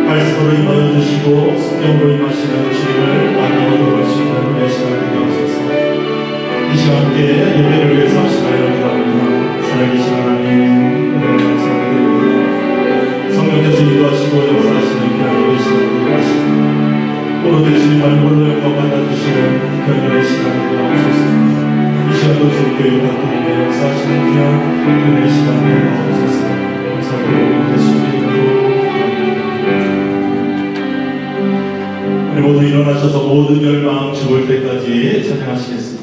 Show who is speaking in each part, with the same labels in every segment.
Speaker 1: 말씀으로 임하여 주시고 성령으로 임하시는 주님을 만나보도록 하시는 내 시간 되게 하소서. 이 시간 함께 예배를 위해서 합시다. 기도합니다. 살아계신 하나님 은혜를 감사드립니다. 성령께서 인도하시고 역사하시는 귀한 예배 시간 되게 하시고 오늘 주님 말씀으로 영광 받아주시는 그런 예배 시간 되게 하소서. 이 시간도 주님께 영광드리며 역사하시는 귀한 예배 시간 되게 하소서. 감사드립니다. 예수님 우리 모두 일어나셔서 모든 멸망 죽을 때까지 찬양하시겠습니다.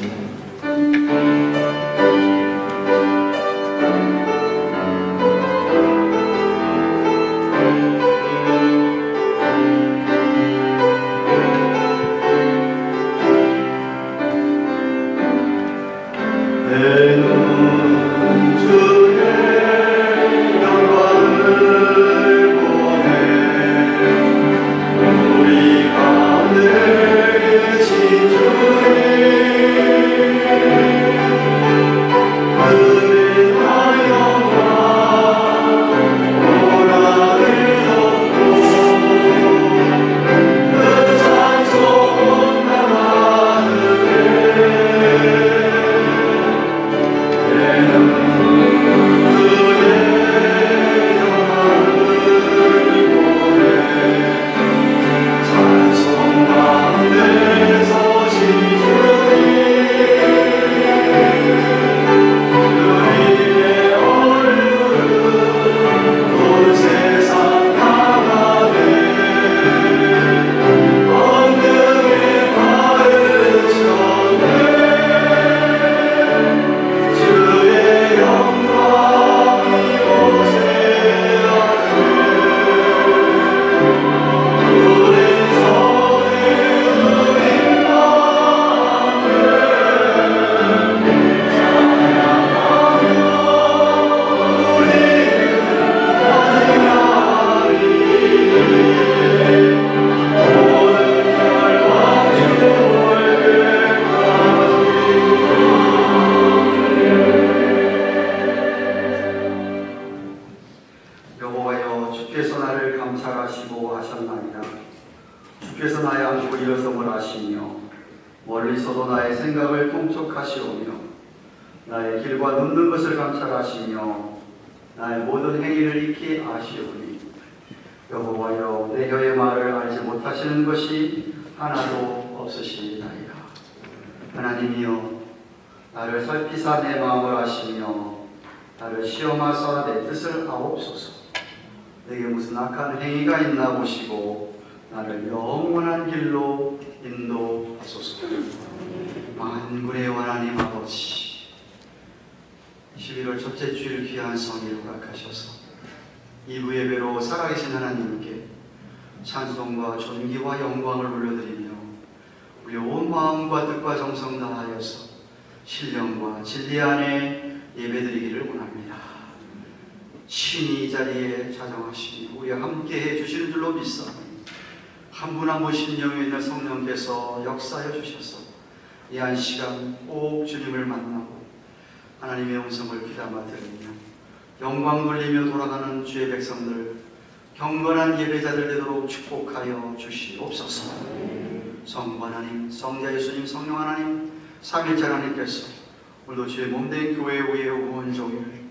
Speaker 2: 멀리서도 나의 생각을 통촉하시오며 나의 길과 눕는 것을 감찰하시며 나의 모든 행위를 익히 아시오니 여호와여 내 혀의 말을 알지 못하시는 것이 하나도 없으시나이다. 하나님이여 나를 살피사 내 마음을 아시며 나를 시험하사 내 뜻을 아옵소서. 내게 무슨 악한 행위가 있나 보시고 나를 영원한 길로 인도하소서. 만군의 하나님 아버지, 11월 첫째 주일 귀한 성일 허락하셔서 2부 예배로 살아계신 하나님께 찬송과 존귀와 영광을 올려드리며 우리 온 마음과 뜻과 정성 다하여서 신령과 진리 안에 예배드리기를 원합니다. 친히 이 자리에 자정하시며 우리와 함께 해주시는 줄로 믿사오니 한 분 한 분 심령에 있는 성령께서 역사하여 주셔서 이 한 시간 꼭 주님을 만나고 하나님의 음성을 귀담아 들으며 영광 돌리며 돌아가는 주의 백성들, 경건한 예배자들 되도록 축복하여 주시옵소서. 성부 하나님, 성자 예수님, 성령 하나님, 삼일체 하나님께서 오늘도 주의 몸된 교회 위에 온종일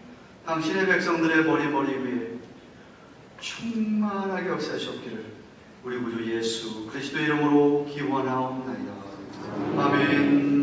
Speaker 2: 당신의 백성들의 머리 위에 충만하게 역사하셨기를 우리 구주 예수 그리스도 이름으로 기원하옵나이다. 아멘.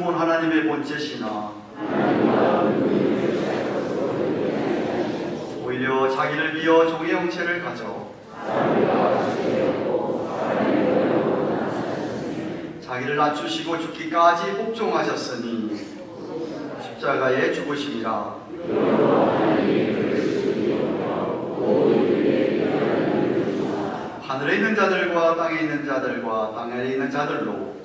Speaker 2: 모은 하나님의 본체시나 오히려 자기를 비어 종의 형체를 가져 자기를 낮추시고 죽기까지 복종하셨으니 십자가에 죽으심이라. 하늘에 있는 자들과 땅에 있는 자들과 땅 아래에 있는 자들로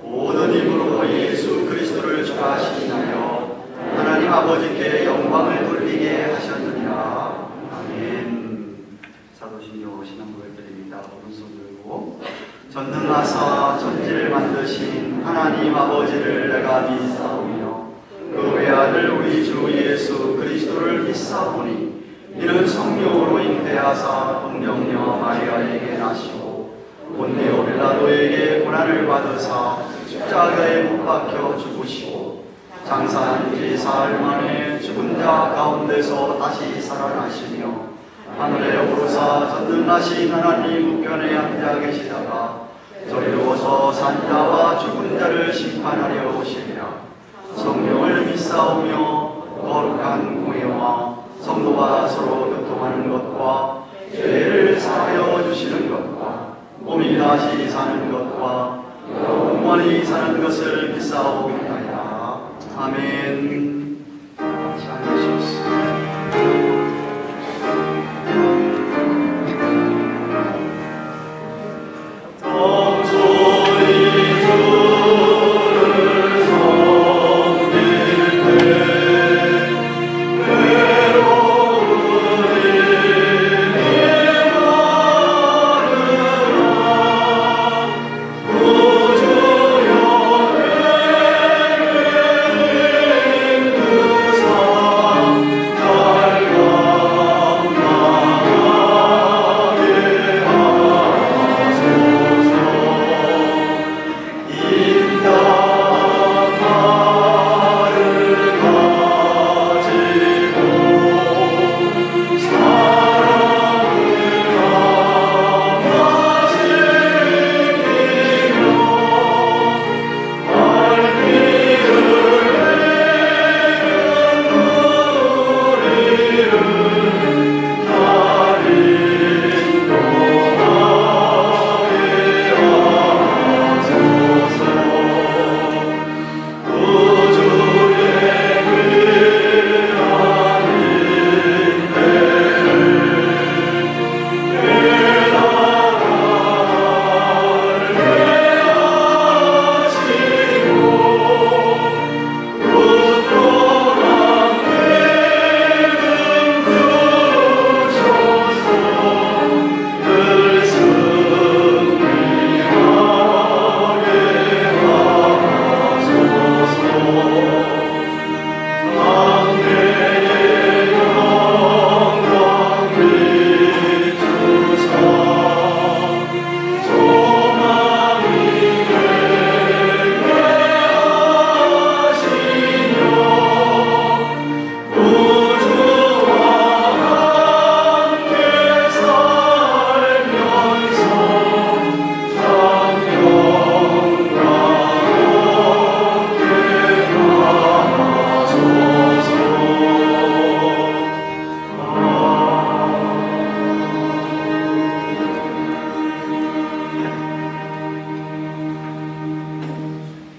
Speaker 2: 모든 힘으로 예수 그리스도를 주하시나요 하나님 아버지께 영광을 돌리게 하셨느니라. 아멘. 사도신경 신앙고백 드립니다. 오른손 들고 전능하사 천지를 만드신 하나님 아버지를 내가 믿사오며 그 외아들 우리 주 예수 그리스도를 믿사오니 이는 성령으로 잉태하사 동정녀 마리아에게 나시고 본디오 빌라도에게 고난을 받으사 십자가에 못 박혀 죽으시고 장사한 지 사흘 만에 죽은 자 가운데서 다시 살아나시며 하늘에 오르사 전능하신 하나님 우편에 앉아 계시다가 저리로서 산자와 죽은 자를 심판하려 오시리라. 성령을 믿사오며 거룩한 공예와 성도가 서로 교통하는 것과 죄를 사하여 주시는 것과 몸이 다시 사는 것과 영원히 사는 것을 믿사옵나이다. 아멘. 같이 앉으시겠습니다.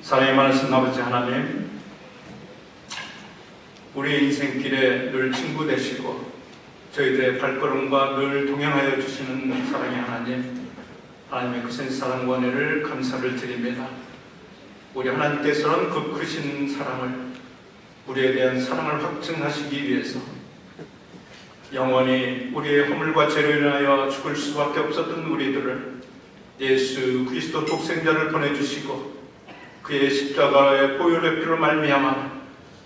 Speaker 3: 사랑의 많으신 아버지 하나님, 우리의 인생길에 늘 친구 되시고 저희들의 발걸음과 늘 동행하여 주시는 사랑의 하나님, 하나님의 크신 사랑과 은혜를 감사를 드립니다. 우리 하나님께서는 그 크신 사랑을, 우리에 대한 사랑을 확증하시기 위해서 영원히 우리의 허물과 죄로 인하여 죽을 수밖에 없었던 우리들을 예수 그리스도 독생자를 보내주시고 그의 십자가의 보혈의 피로 말미암아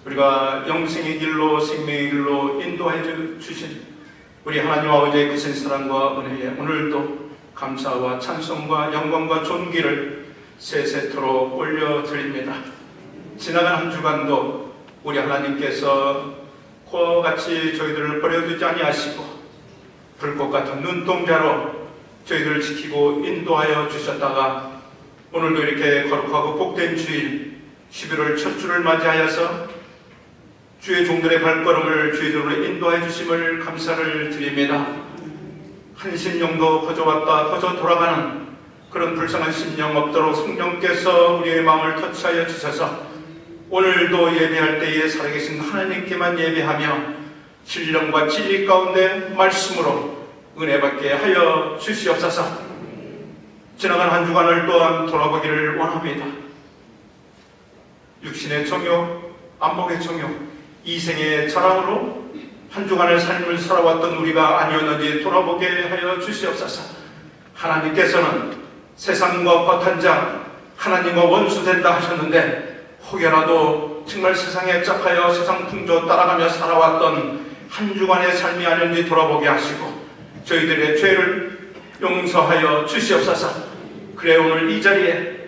Speaker 3: 우리가 영생의 길로 생명의 길로 인도해 주신 우리 하나님 아버지의 크신 사랑과 은혜에 오늘도 감사와 찬송과 영광과 존귀를 세세토록 올려드립니다. 지나간 한 주간도 우리 하나님께서 코와 같이 저희들을 버려두지 아니하시고 불꽃 같은 눈동자로 저희들을 지키고 인도하여 주셨다가 오늘도 이렇게 거룩하고 복된 주일 11월 첫 주를 맞이하여서 주의 종들의 발걸음을 주의대로 인도해 주심을 감사를 드립니다. 한 심령도 거저 왔다 거저 돌아가는 그런 불쌍한 심령 없도록 성령께서 우리의 마음을 터치하여 주셔서 오늘도 예배할 때에 살아계신 하나님께만 예배하며 신령과 진리 가운데 말씀으로 은혜받게 하여 주시옵소서. 지나간 한 주간을 또한 돌아보기를 원합니다. 육신의 정욕, 안목의 정욕, 이생의 자랑으로 한 주간의 삶을 살아왔던 우리가 아니었는지 돌아보게 하여 주시옵소서. 하나님께서는 세상과 과탄자, 하나님과 원수된다 하셨는데 혹여라도 정말 세상에 짝하여 세상 풍조 따라가며 살아왔던 한 주간의 삶이 아닌지 돌아보게 하시고 저희들의 죄를 용서하여 주시옵소서. 그래 오늘 이 자리에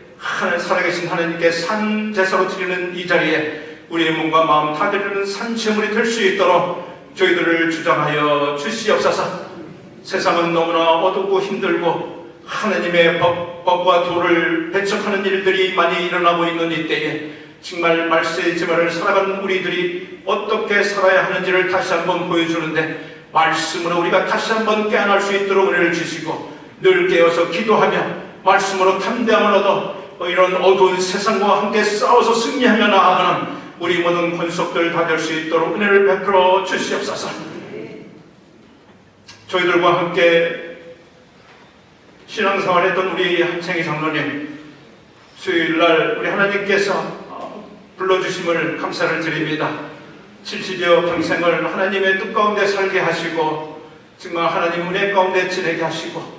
Speaker 3: 살아계신 하나님께 산 제사로 드리는 이 자리에 우리의 몸과 마음 다 드리는 산 제물이 될 수 있도록 저희들을 주장하여 주시옵소서. 세상은 너무나 어둡고 힘들고 하나님의 법과 도를 배척하는 일들이 많이 일어나고 있는 이때에 정말 말세의 제물을 살아가는 우리들이 어떻게 살아야 하는지를 다시 한번 보여주는데 말씀으로 우리가 다시 한번 깨어날 수 있도록 은혜를 주시고 늘 깨어서 기도하며 말씀으로 담대함을 얻어 이런 어두운 세상과 함께 싸워서 승리하며 나아가는 우리 모든 권속들 다 될 수 있도록 은혜를 베풀어 주시옵소서. 저희들과 함께 신앙생활했던 우리 한창희 장로님 수요일날 우리 하나님께서 불러주심을 감사를 드립니다. 70여 평생을 하나님의 뜻 가운데 살게 하시고 정말 하나님 은혜 가운데 지내게 하시고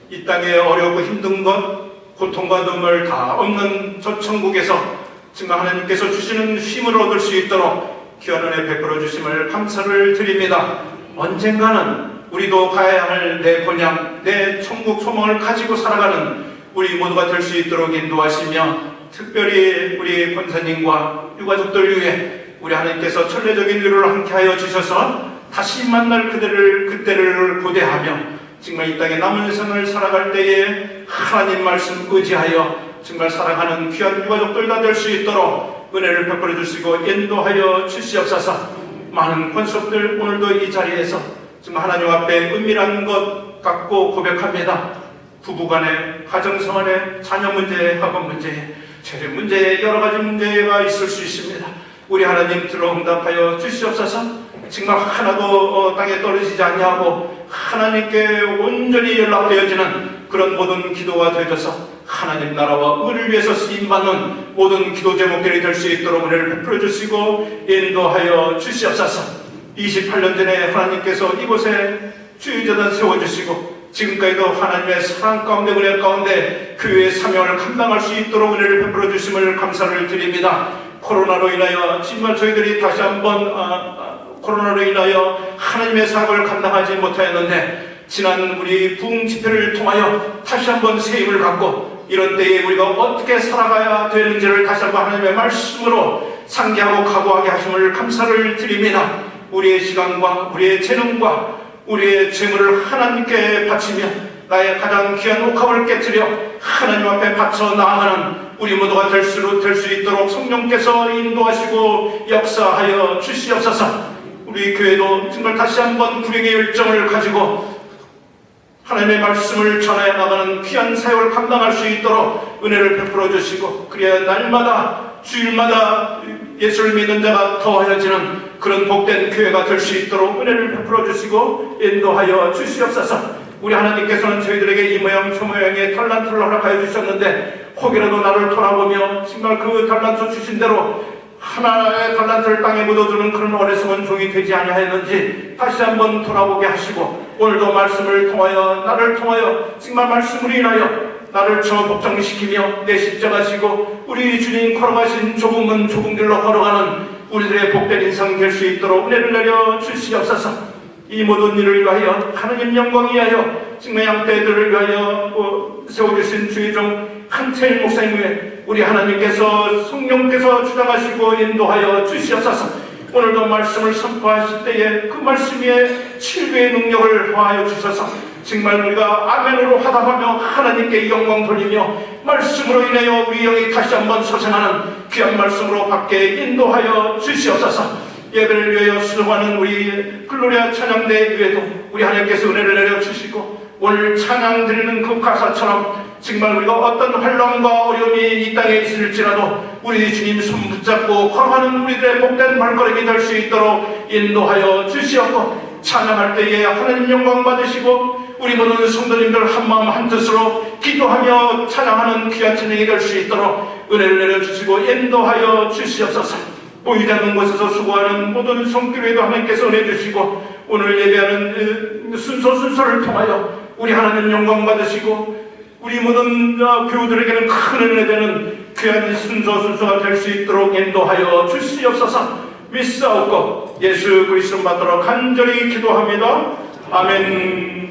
Speaker 3: 이 땅에 어렵고 힘든 것 고통과 눈물 다 없는 저 천국에서 정말 하나님께서 주시는 힘을 얻을 수 있도록 귀한 은혜 베풀어 주심을 감사를 드립니다. 언젠가는 우리도 가야 할 내 본향, 내 천국 소망을 가지고 살아가는 우리 모두가 될 수 있도록 인도하시며 특별히 우리 권사님과 유가족들 위해 우리 하나님께서 천례적인 위로를 함께하여 주셔서 다시 만날 그때를 고대하며 정말 이 땅에 남은 생을 살아갈 때에 하나님 말씀 의지하여 정말 살아가는 귀한 유가족들 다 될 수 있도록 은혜를 베풀어 주시고 인도하여 주시옵소서. 많은 권속들 오늘도 이 자리에서 정말 하나님 앞에 은밀한 것 갖고 고백합니다. 부부간에, 가정생활에, 자녀 문제에, 학업 문제에, 재정 문제에 여러 가지 문제가 있을 수 있습니다. 우리 하나님 들어 응답하여 주시옵소서. 정말 하나도 땅에 떨어지지 아니하고 하나님께 온전히 연락되어지는 그런 모든 기도가 되어져서 하나님 나라와 의를 위해서 쓰임받는 모든 기도 제목들이 될 수 있도록 은혜를 베풀어 주시고 인도하여 주시옵소서. 28년 전에 하나님께서 이곳에 주의재단 세워주시고 지금까지도 하나님의 사랑 가운데 은혜 가운데 교회의 사명을 감당할 수 있도록 은혜를 베풀어 주심을 감사를 드립니다. 코로나로 인하여 정말 저희들이 다시 한번 코로나로 인하여 하나님의 사역을 감당하지 못하였는데 지난 우리 부흥 집회를 통하여 다시 한번 새 힘을 갖고 이런 때에 우리가 어떻게 살아가야 되는지를 다시 한번 하나님의 말씀으로 상기하고 각오하게 하심을 감사를 드립니다. 우리의 시간과 우리의 재능과 우리의 재물을 하나님께 바치며 나의 가장 귀한 옥합을 깨뜨려 하나님 앞에 바쳐 나아가는 우리 모두가 될 수 있도록 성령께서 인도하시고 역사하여 주시옵소서. 우리 교회도 정말 다시 한번 불행의 열정을 가지고 하나님의 말씀을 전해 나가는 귀한 사역을 감당할 수 있도록 은혜를 베풀어 주시고 그래야 날마다 주일마다 예수를 믿는 자가 더하여지는 그런 복된 교회가 될 수 있도록 은혜를 베풀어 주시고 인도하여 주시옵소서. 우리 하나님께서는 저희들에게 이 모양 저 모양의 달란트를 허락하여 주셨는데 혹이라도 나를 돌아보며 정말 그 달란트 주신 대로 하나의 달란트를 땅에 묻어두는 그런 어리석은 종이 되지 아니하였는지 다시 한번 돌아보게 하시고 오늘도 말씀을 통하여 나를 통하여 정말 말씀으로 인하여 나를 저 복장시키며 내 십자가 지고 우리 주님 걸어가신 좁은 문 좁은 길로 걸어가는 우리들의 복된 인생 될 수 있도록 은혜를 내려 주시옵소서. 이 모든 일을 위하여 하나님 영광 위하여 정말 양떼들을 위하여 세워주신 주의 종 한채일 목사님 위해 우리 하나님께서 성령께서 주장하시고 인도하여 주시옵소서. 오늘도 말씀을 선포하실 때에 그 말씀 위에 치유의 능력을 더하여 주셔서 정말 우리가 아멘으로 화답하며 하나님께 영광 돌리며 말씀으로 인하여 우리 영이 다시 한번 소생하는 귀한 말씀으로 밖에 인도하여 주시옵소서. 예배를 위하여 수고하는 우리 글로리아 찬양대 위에도 우리 하나님께서 은혜를 내려주시고 오늘 찬양 드리는 그 가사처럼 정말 우리가 어떤 환란과 어려움이 이 땅에 있을지라도 우리 주님 손 붙잡고 걸어가는 우리들의 복된 발걸음이 될 수 있도록 인도하여 주시옵고, 찬양할 때에 하나님 영광 받으시고 우리 모든 성도님들 한마음 한뜻으로 기도하며 찬양하는 귀한 찬양이 될 수 있도록 은혜를 내려주시고 인도하여 주시옵소서. 보이지 않는 곳에서 수고하는 모든 성교회도 하나님께서 은혜 주시고 오늘 예배하는 순서를 통하여 우리 하나님 영광 받으시고 우리 모든 교우들에게는 큰 은혜 되는 귀한 순서가 될 수 있도록 인도하여 주시옵소서. 믿사옵고 예수 그리스도 받도록 간절히 기도합니다. 아멘.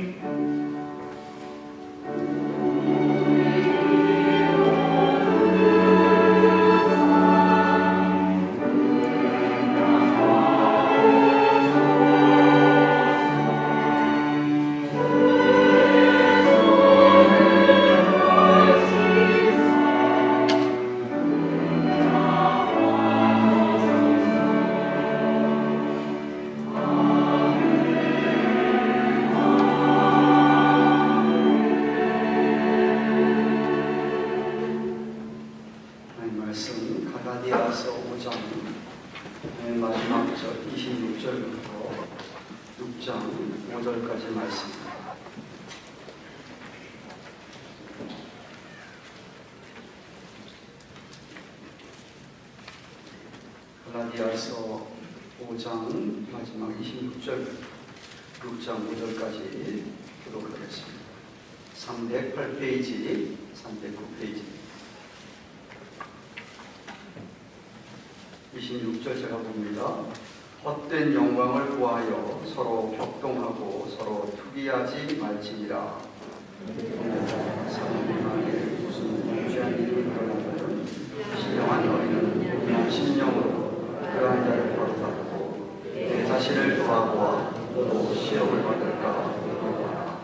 Speaker 2: 갈라디아서 5장 마지막 26절 6장 5절까지 기록하겠습니다. 308페이지 309페이지 26절 제가 봅니다. 헛된 영광을 구하여 서로 격동하고 서로 투기하지 말지니라. 사람이 만일 무슨 유죄한 일이 일어나면 신령한 너희는 신령으로 그러한 자를 버릇하고 내 자신을 돌아보아 너도 시험을 받을까 두려워하라.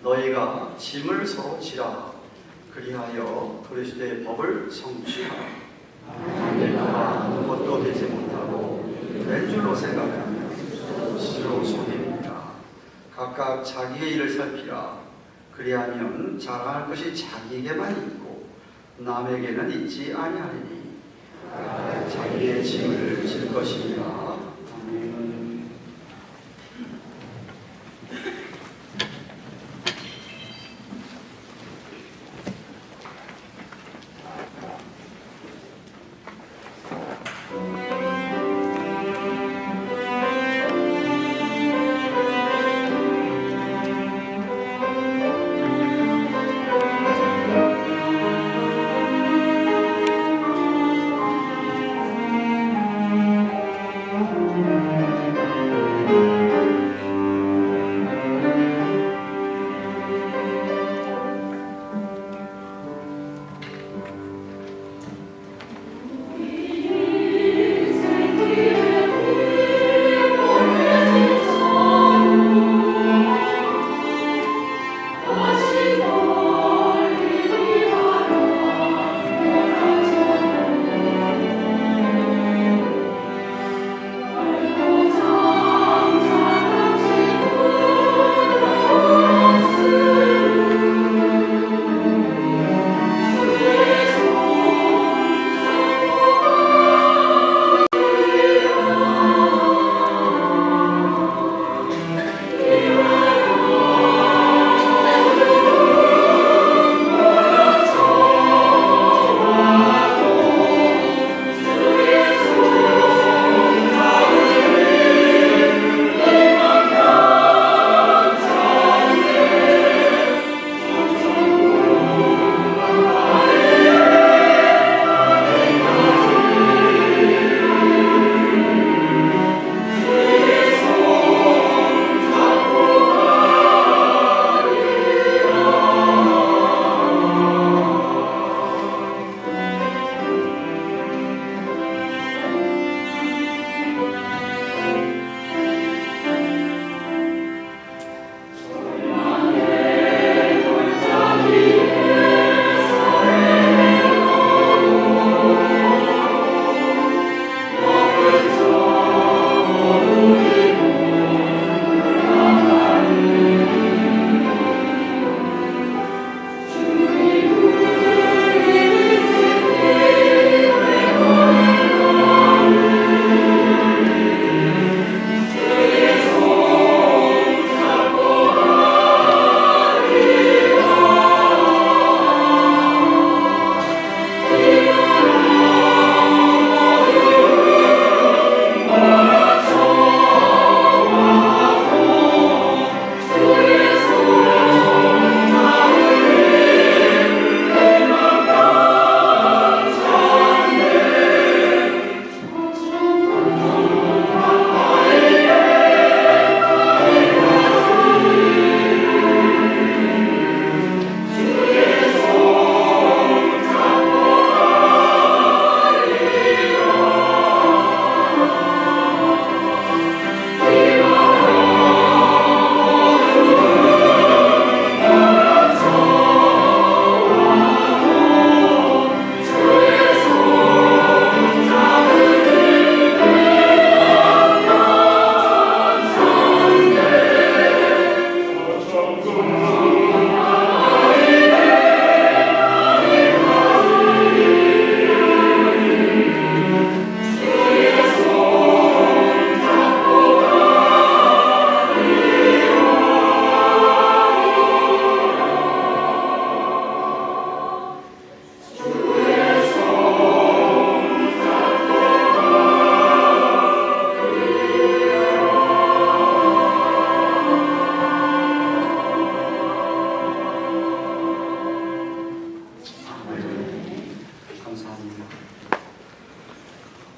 Speaker 2: 너희가 짐을 서로 지라. 그리하여 그리스도의 법을 성취하라. 내가 아무것도 되지 못하고 된 줄로 생각하면 스스로 속입니다. 각각 자기의 일을 살피라. 그리하면 자랑할 것이 자기에게만 있고 남에게는 있지 아니하리니 자기의 짐을 질 것입니다. 아멘.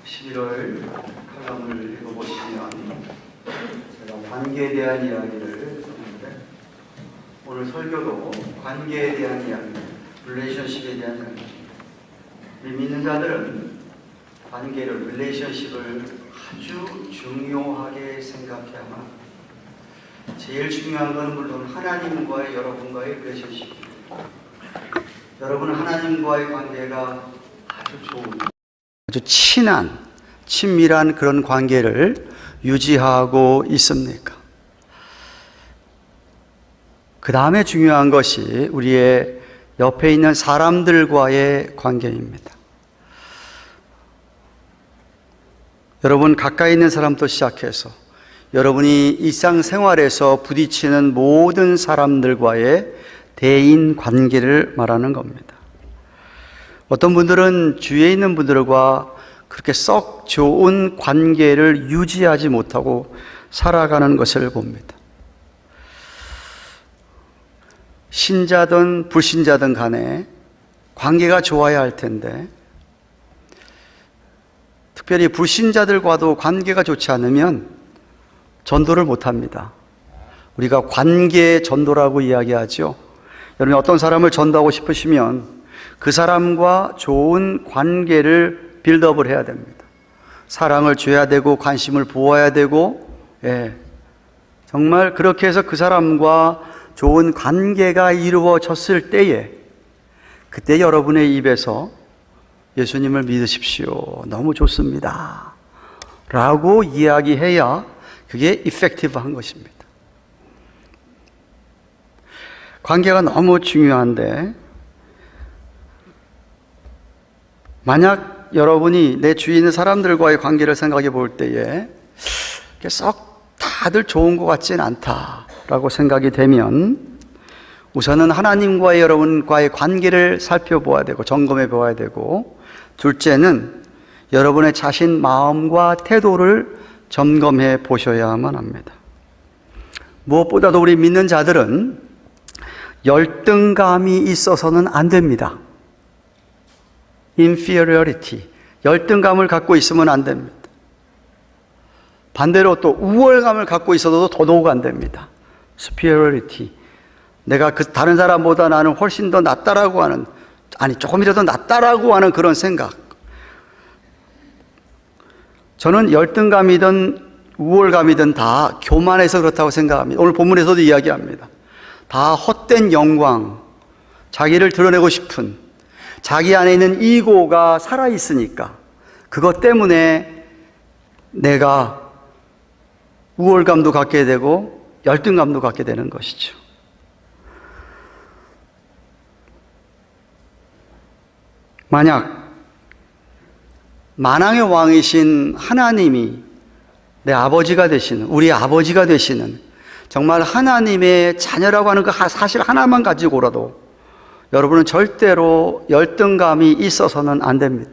Speaker 2: 11월 칼럼을 읽어보시면 제가 관계에 대한 이야기를 했는데 오늘 설교도 관계에 대한 이야기, 릴레이션십에 대한 이야기. 우리 믿는 자들은 관계를, 릴레이션십을 아주 중요하게 생각해야만 합니다. 제일 중요한 건 물론 하나님과의 여러분과의 릴레이션십입니다. 여러분 하나님과의 관계가 아주 좋은, 아주 친한, 친밀한 그런 관계를 유지하고 있습니까? 그 다음에 중요한 것이 우리의 옆에 있는 사람들과의 관계입니다. 여러분 가까이 있는 사람부터 시작해서 여러분이 일상생활에서 부딪히는 모든 사람들과의 대인 관계를 말하는 겁니다. 어떤 분들은 주위에 있는 분들과 그렇게 썩 좋은 관계를 유지하지 못하고 살아가는 것을 봅니다. 신자든 불신자든 간에 관계가 좋아야 할 텐데 특별히 불신자들과도 관계가 좋지 않으면 전도를 못합니다. 우리가 관계 전도라고 이야기하죠. 여러분이 어떤 사람을 전도하고 싶으시면 그 사람과 좋은 관계를 빌드업을 해야 됩니다. 사랑을 줘야 되고 관심을 보아야 되고, 정말 그렇게 해서 그 사람과 좋은 관계가 이루어졌을 때에 그때 여러분의 입에서 예수님을 믿으십시오, 너무 좋습니다 라고 이야기해야 그게 이펙티브한 것입니다. 관계가 너무 중요한데 만약 여러분이 내 주위에 있는 사람들과의 관계를 생각해 볼 때에 썩 다들 좋은 것 같지는 않다라고 생각이 되면 우선은 하나님과의 여러분과의 관계를 살펴보아야 되고 점검해 보아야 되고, 둘째는 여러분의 자신 마음과 태도를 점검해 보셔야만 합니다. 무엇보다도 우리 믿는 자들은 열등감이 있어서는 안 됩니다. inferiority, 열등감을 갖고 있으면 안 됩니다. 반대로 또 우월감을 갖고 있어도 더더욱 안 됩니다. superiority, 내가 그 다른 사람보다 나는 훨씬 더 낫다라고 하는, 아니 조금이라도 낫다라고 하는 그런 생각. 저는 열등감이든 우월감이든 다 교만해서 그렇다고 생각합니다. 오늘 본문에서도 이야기합니다. 다 헛된 영광, 자기를 드러내고 싶은, 자기 안에 있는 이고가 살아있으니까 그것 때문에 내가 우월감도 갖게 되고 열등감도 갖게 되는 것이죠. 만약 만왕의 왕이신 하나님이 내 아버지가 되시는, 우리 아버지가 되시는 정말 하나님의 자녀라고 하는 그 사실 하나만 가지고라도 여러분은 절대로 열등감이 있어서는 안 됩니다.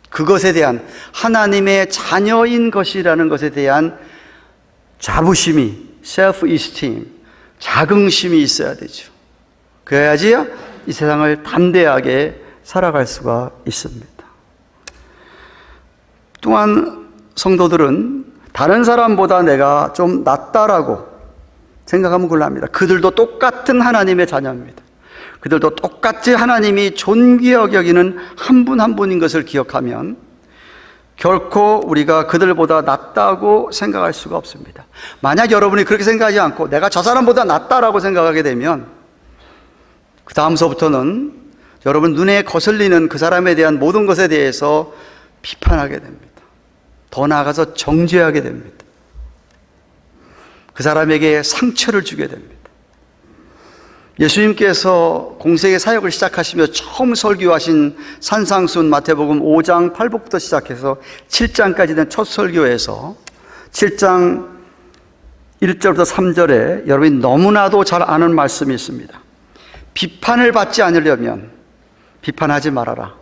Speaker 2: 그것에 대한, 하나님의 자녀인 것이라는 것에 대한 자부심이, self-esteem, 자긍심이 있어야 되죠. 그래야지 이 세상을 담대하게 살아갈 수가 있습니다. 또한 성도들은 다른 사람보다 내가 좀 낫다라고 생각하면 곤란합니다. 그들도 똑같은 하나님의 자녀입니다. 그들도 똑같이 하나님이 존귀하게 여기는 한 분 한 분인 것을 기억하면 결코 우리가 그들보다 낫다고 생각할 수가 없습니다. 만약 여러분이 그렇게 생각하지 않고 내가 저 사람보다 낫다라고 생각하게 되면 그 다음서부터는 여러분 눈에 거슬리는 그 사람에 대한 모든 것에 대해서 비판하게 됩니다. 더 나아가서 정죄하게 됩니다. 그 사람에게 상처를 주게 됩니다. 예수님께서 공생의 사역을 시작하시며 처음 설교하신 산상순 마태복음 5장 8복부터 시작해서 7장까지 된 첫 설교에서 7장 1절부터 3절에 여러분이 너무나도 잘 아는 말씀이 있습니다. 비판을 받지 않으려면 비판하지 말아라.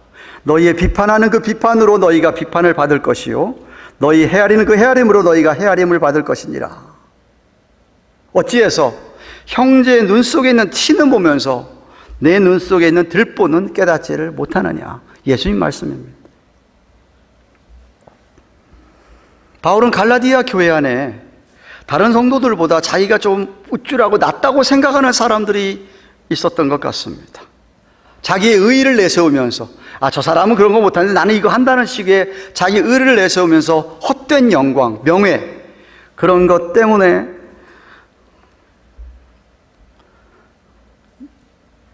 Speaker 2: 너희의 비판하는 그 비판으로 너희가 비판을 받을 것이요 너희 헤아리는 그 헤아림으로 너희가 헤아림을 받을 것이니라. 어찌해서 형제의 눈 속에 있는 티는 보면서 내 눈 속에 있는 들보는 깨닫지를 못하느냐. 예수님 말씀입니다. 바울은 갈라디아 교회 안에 다른 성도들보다 자기가 좀 우쭐하고 낫다고 생각하는 사람들이 있었던 것 같습니다. 자기의 의의를 내세우면서 저 사람은 그런 거 못하는데 나는 이거 한다는 식의 자기 의의를 내세우면서 헛된 영광, 명예 그런 것 때문에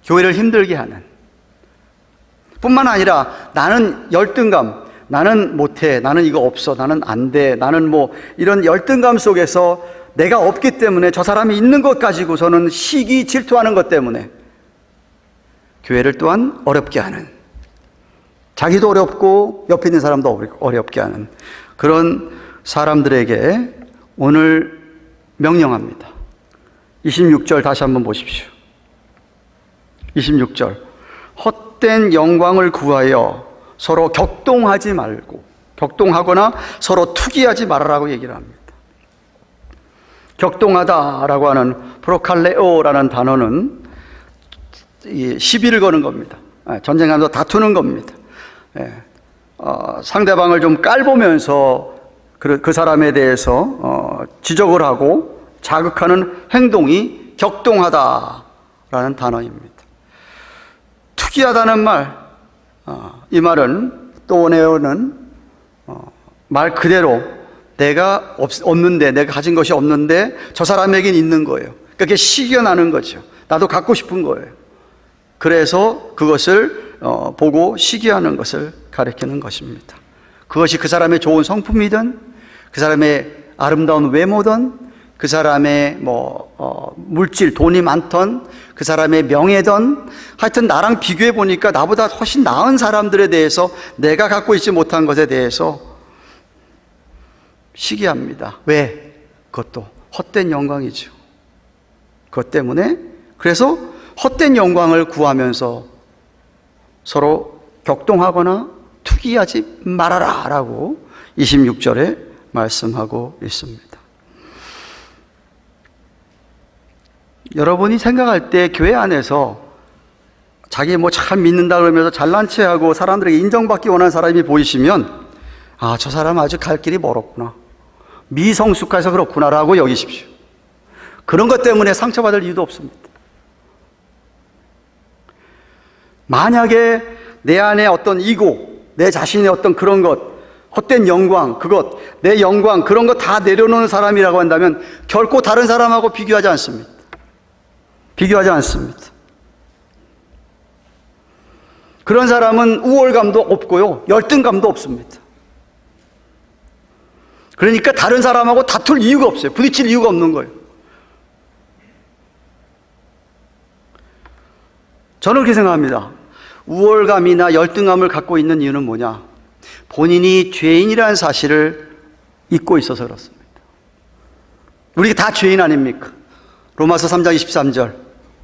Speaker 2: 교회를 힘들게 하는, 뿐만 아니라 나는 열등감, 나는 못해, 나는 이거 없어, 나는 안 돼, 나는 이런 열등감 속에서 내가 없기 때문에 저 사람이 있는 것 가지고서는 시기 질투하는 것 때문에 교회를 또한 어렵게 하는, 자기도 어렵고 옆에 있는 사람도 어렵게 하는 그런 사람들에게 오늘 명령합니다. 26절 다시 한번 보십시오. 26절, 헛된 영광을 구하여 서로 격동하지 말고, 격동하거나 서로 투기하지 말아라고 얘기를 합니다. 격동하다라고 하는 프로칼레오라는 단어는 시비를 거는 겁니다. 전쟁하면서 다투는 겁니다. 상대방을 좀 깔보면서 그 사람에 대해서 지적을 하고 자극하는 행동이 격동하다라는 단어입니다. 투기하다는 말, 이 말은 또네오는 말 그대로 내가 없는데, 내가 가진 것이 없는데 저 사람에겐 있는 거예요. 그게 시기나는 거죠. 나도 갖고 싶은 거예요. 그래서 그것을 보고 시기하는 것을 가리키는 것입니다. 그것이 그 사람의 좋은 성품이든 그 사람의 아름다운 외모든 그 사람의 물질, 돈이 많던 그 사람의 명예든, 하여튼 나랑 비교해 보니까 나보다 훨씬 나은 사람들에 대해서 내가 갖고 있지 못한 것에 대해서 시기합니다. 왜? 그것도 헛된 영광이죠. 그것 때문에, 그래서 헛된 영광을 구하면서 서로 격동하거나 투기하지 말아라 라고 26절에 말씀하고 있습니다. 여러분이 생각할 때 교회 안에서 자기 참 믿는다 그러면서 잘난 체하고 사람들에게 인정받기 원하는 사람이 보이시면 저 사람 아주 갈 길이 멀었구나, 미성숙해서 그렇구나라고 여기십시오. 그런 것 때문에 상처받을 이유도 없습니다. 만약에 내 안에 어떤 이고, 내 자신의 어떤 그런 것, 헛된 영광, 그것, 내 영광, 그런 거 다 내려놓는 사람이라고 한다면 결코 다른 사람하고 비교하지 않습니다. 비교하지 않습니다. 그런 사람은 우월감도 없고요, 열등감도 없습니다. 그러니까 다른 사람하고 다툴 이유가 없어요. 부딪힐 이유가 없는 거예요. 저는 그렇게 생각합니다. 우월감이나 열등감을 갖고 있는 이유는 뭐냐? 본인이 죄인이라는 사실을 잊고 있어서 그렇습니다. 우리가 다 죄인 아닙니까? 로마서 3장 23절,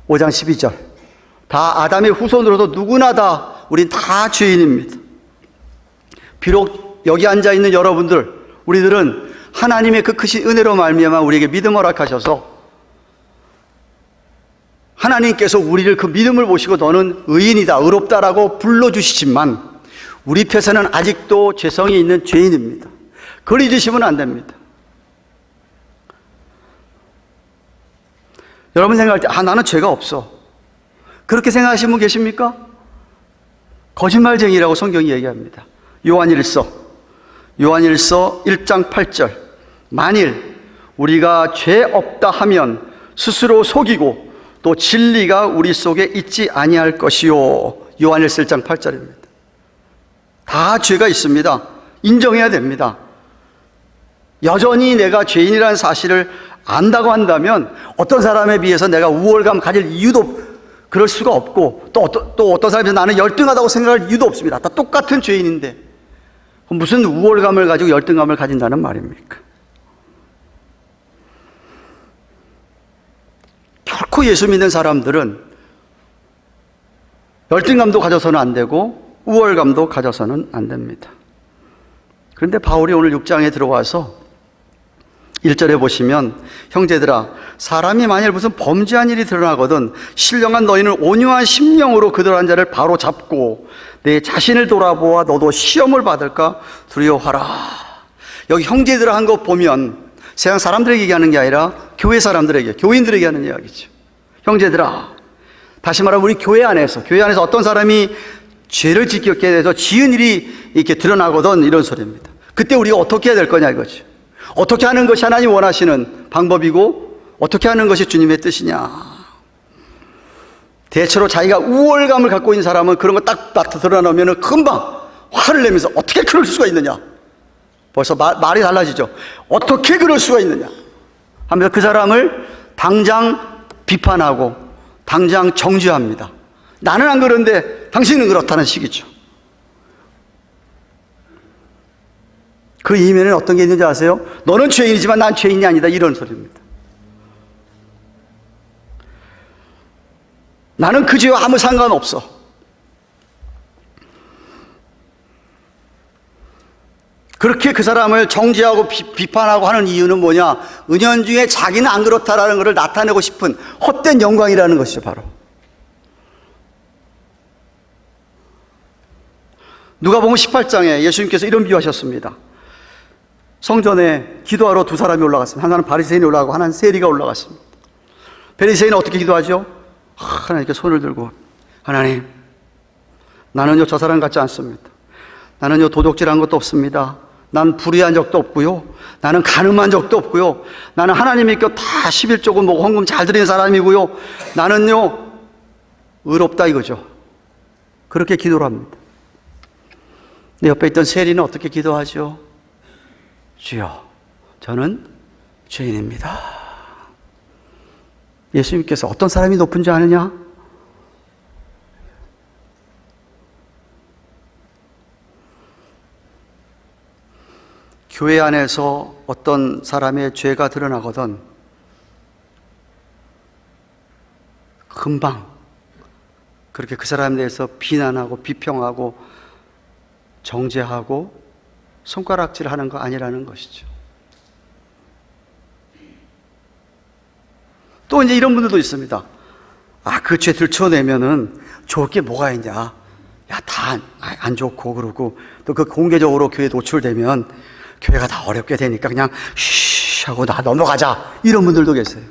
Speaker 2: 5장 12절. 다 아담의 후손으로서 누구나 우린 다 죄인입니다. 비록 여기 앉아있는 여러분들, 우리들은 하나님의 그 크신 은혜로 말미암아 우리에게 믿음 허락하셔서 하나님께서 우리를 그 믿음을 보시고 너는 의인이다, 의롭다라고 불러주시지만 우리 폐에서는 아직도 죄성이 있는 죄인입니다. 그걸 잊으시면 안 됩니다. 여러분 생각할 때 나는 죄가 없어, 그렇게 생각하시는 분 계십니까? 거짓말쟁이라고 성경이 얘기합니다. 요한일서 1장 8절, 만일 우리가 죄 없다 하면 스스로 속이고 또 진리가 우리 속에 있지 아니할 것이요. 요한일서 1장 8절입니다. 다 죄가 있습니다. 인정해야 됩니다. 여전히 내가 죄인이라는 사실을 안다고 한다면 어떤 사람에 비해서 내가 우월감 가질 이유도 그럴 수가 없고, 또 어떤 사람이 나는 열등하다고 생각할 이유도 없습니다. 다 똑같은 죄인인데 무슨 우월감을 가지고 열등감을 가진다는 말입니까? 결코 예수 믿는 사람들은 열등감도 가져서는 안 되고 우월감도 가져서는 안 됩니다. 그런데 바울이 오늘 6장에 들어와서 1절에 보시면 형제들아 사람이 만일 무슨 범죄한 일이 드러나거든 신령한 너희는 온유한 심령으로 그들한 자를 바로 잡고 내 자신을 돌아보아 너도 시험을 받을까 두려워하라. 여기 형제들아 한 거 보면 세상 사람들에게 얘기하는 게 아니라 교회 사람들에게, 교인들에게 하는 이야기죠. 형제들아, 다시 말하면 우리 교회 안에서 어떤 사람이 죄를 짓게 돼서 지은 일이 이렇게 드러나거든 이런 소리입니다. 그때 우리가 어떻게 해야 될 거냐 이거죠. 어떻게 하는 것이 하나님 원하시는 방법이고 어떻게 하는 것이 주님의 뜻이냐. 대체로 자기가 우월감을 갖고 있는 사람은 그런 거 딱 드러나면 금방 화를 내면서 어떻게 그럴 수가 있느냐. 벌써 말이 달라지죠. 어떻게 그럴 수가 있느냐 하면서 그 사람을 당장 비판하고 당장 정죄합니다. 나는 안 그런데 당신은 그렇다는 식이죠. 그 이면에는 어떤 게 있는지 아세요? 너는 죄인이지만 난 죄인이 아니다 이런 소리입니다. 나는 그 죄와 아무 상관없어. 그렇게 그 사람을 정죄하고 비판하고 하는 이유는 뭐냐? 은연중에 자기는 안 그렇다라는 것을 나타내고 싶은 헛된 영광이라는 것이죠. 바로 누가복음 18장에 예수님께서 이런 비유하셨습니다. 성전에 기도하러 두 사람이 올라갔습니다. 하나는 바리새인이 올라가고 하나는 세리가 올라갔습니다. 바리새인은 어떻게 기도하죠? 하나님께 손을 들고 하나님, 나는요 저 사람 같지 않습니다. 나는요 도둑질한 것도 없습니다. 난 불의한 적도 없고요. 나는 간음한 적도 없고요. 나는 하나님의 것 다 11조고 뭐고 헌금 잘 드리는 사람이고요. 나는요 의롭다 이거죠. 그렇게 기도를 합니다. 내 옆에 있던 세리는 어떻게 기도하죠? 주여, 저는 죄인입니다. 예수님께서 어떤 사람이 높은 줄 아느냐? 교회 안에서 어떤 사람의 죄가 드러나거든 금방 그렇게 그 사람에 대해서 비난하고 비평하고 정죄하고 손가락질하는 거 아니라는 것이죠. 또 이제 이런 분들도 있습니다. 그 죄 들춰내면은 좋을 게 뭐가 있냐? 다 안 좋고 그러고 또 그 공개적으로 교회에 노출되면 교회가 다 어렵게 되니까 그냥 쉬 하고 나 넘어가자 이런 분들도 계세요.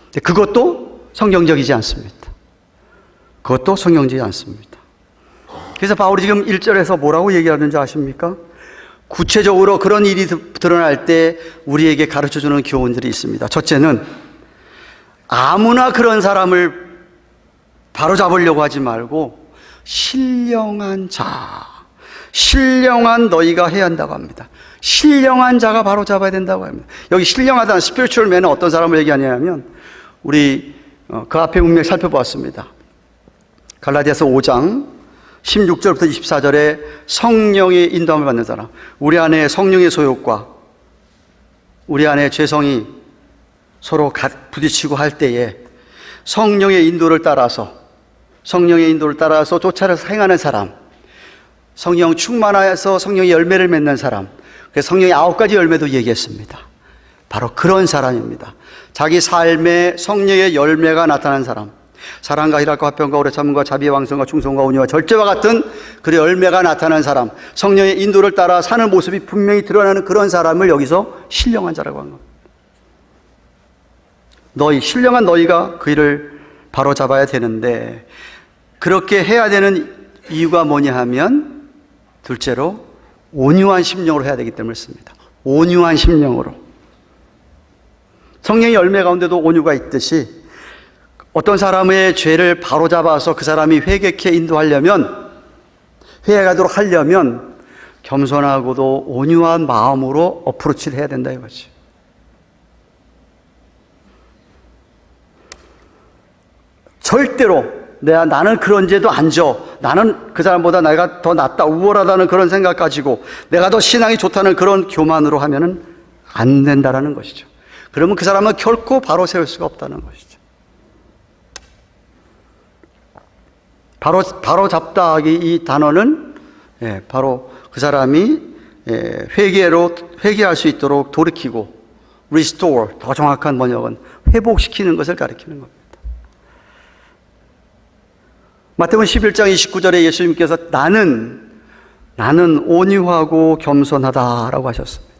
Speaker 2: 근데 그것도 성경적이지 않습니다. 그것도 성경적이지 않습니다. 그래서 바울이 지금 1절에서 뭐라고 얘기하는지 아십니까? 구체적으로 그런 일이 드러날 때 우리에게 가르쳐주는 교훈들이 있습니다. 첫째는 아무나 그런 사람을 바로잡으려고 하지 말고 신령한 자, 신령한 너희가 해야 한다고 합니다. 신령한 자가 바로잡아야 된다고 합니다. 여기 신령하다는 스피리추얼 맨은 어떤 사람을 얘기하냐면 우리 그 앞에 문맥 살펴보았습니다. 갈라디아서 5장 16절부터 24절에 성령의 인도함을 받는 사람, 우리 안에 성령의 소욕과 우리 안에 죄성이 서로 부딪히고 할 때에 성령의 인도를 따라서 쫓아서 행하는 사람, 성령 충만하여서 성령의 열매를 맺는 사람, 그래서 성령의 9가지 열매도 얘기했습니다. 바로 그런 사람입니다. 자기 삶에 성령의 열매가 나타난 사람, 사랑과 희락과 화평과 오래 참음과 자비의 왕성과 충성과 온유와 절제와 같은 그 열매가 나타난 사람, 성령의 인도를 따라 사는 모습이 분명히 드러나는 그런 사람을 여기서 신령한 자라고 한 겁니다. 신령한 너희가 그 일을 바로잡아야 되는데 그렇게 해야 되는 이유가 뭐냐 하면 둘째로 온유한 심령으로 해야 되기 때문에 씁니다. 온유한 심령으로. 성령의 열매 가운데도 온유가 있듯이 어떤 사람의 죄를 바로잡아서 그 사람이 회개케 인도하려면, 회개하도록 하려면 겸손하고도 온유한 마음으로 어프로치를 해야 된다 이거지. 절대로 나는 그런 죄도 안 져, 나는 그 사람보다 내가 더 낫다, 우월하다는 그런 생각 가지고 내가 더 신앙이 좋다는 그런 교만으로 하면은 안 된다라는 것이죠. 그러면 그 사람은 결코 바로 세울 수가 없다는 것이죠. 바로 잡다 하기 이 단어는 바로 그 사람이 회개할 수 있도록 돌이키고 restore, 더 정확한 번역은 회복시키는 것을 가리키는 겁니다. 마태복음 11장 29절에 예수님께서 나는 온유하고 겸손하다라고 하셨습니다.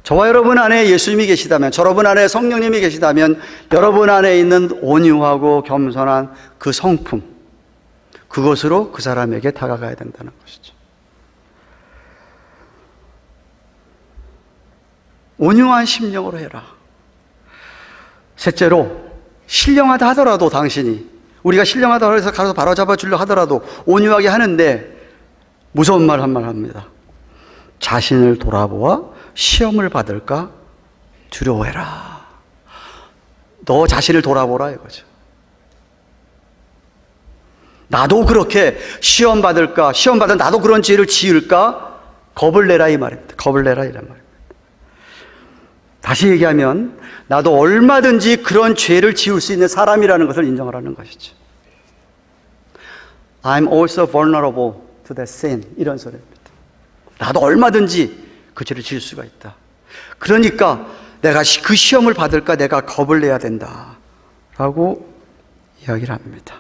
Speaker 2: 저와 여러분 안에 예수님이 계시다면, 여러분 안에 성령님이 계시다면 여러분 안에 있는 온유하고 겸손한 그 성품, 그것으로 그 사람에게 다가가야 된다는 것이죠. 온유한 심령으로 해라. 셋째로, 신령하다 하더라도 당신이, 우리가 신령하다 해서 가서 바로잡아 주려 하더라도 온유하게 하는데 무서운 말 한 말 합니다. 자신을 돌아보아 시험을 받을까 두려워해라. 너 자신을 돌아보라 이거죠. 나도 그렇게 시험 받을까, 시험 받은 나도 그런 죄를 지을까 겁을 내라 이 말입니다. 겁을 내라 이란 말입니다. 다시 얘기하면 나도 얼마든지 그런 죄를 지을 수 있는 사람이라는 것을 인정하라는 것이죠. I'm also vulnerable to that sin. 이런 소리입니다. 나도 얼마든지 그 죄를 지을 수가 있다. 그러니까 내가 그 시험을 받을까 내가 겁을 내야 된다 라고 이야기를 합니다.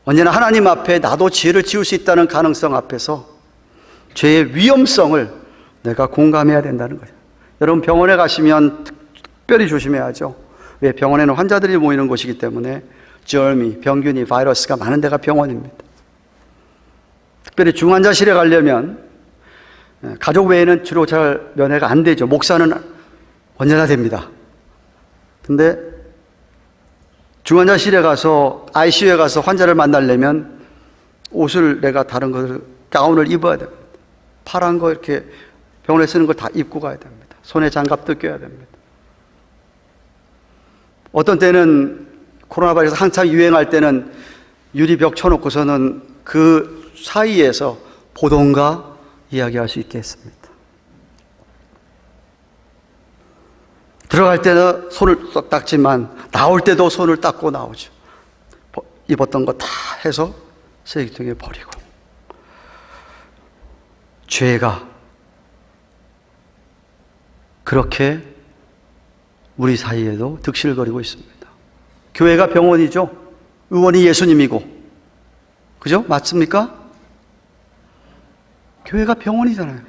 Speaker 2: 언제나 하나님 앞에 나도 죄를 지을 수 있다는 가능성 앞에서 죄의 위험성을 내가 공감해야 된다는 거예요. 여러분 병원에 가시면 특별히 조심해야죠. 왜? 병원에는 환자들이 모이는 곳이기 때문에 jermy, 병균이, 바이러스가 많은 데가 병원입니다. 특별히 중환자실에 가려면 가족 외에는 주로 잘 면회가 안 되죠. 목사는 언제나 됩니다. 근데 중환자실에 가서 ICU에 가서 환자를 만나려면 옷을 내가 다른 것을 가운을 입어야 됩니다. 파란 거 이렇게 병원에 쓰는 걸 다 입고 가야 됩니다. 손에 장갑도 껴야 됩니다. 어떤 때는 코로나 바이러스 한참 유행할 때는 유리벽 쳐놓고서는 그 사이에서 보던가 이야기할 수 있게 했습니다. 들어갈 때는 손을 쏙 닦지만 나올 때도 손을 닦고 나오죠. 입었던 거 다 해서 쓰레기통에 버리고. 죄가 그렇게 우리 사이에도 득실거리고 있습니다. 교회가 병원이죠. 의원이 예수님이고. 그죠? 맞습니까? 교회가 병원이잖아요.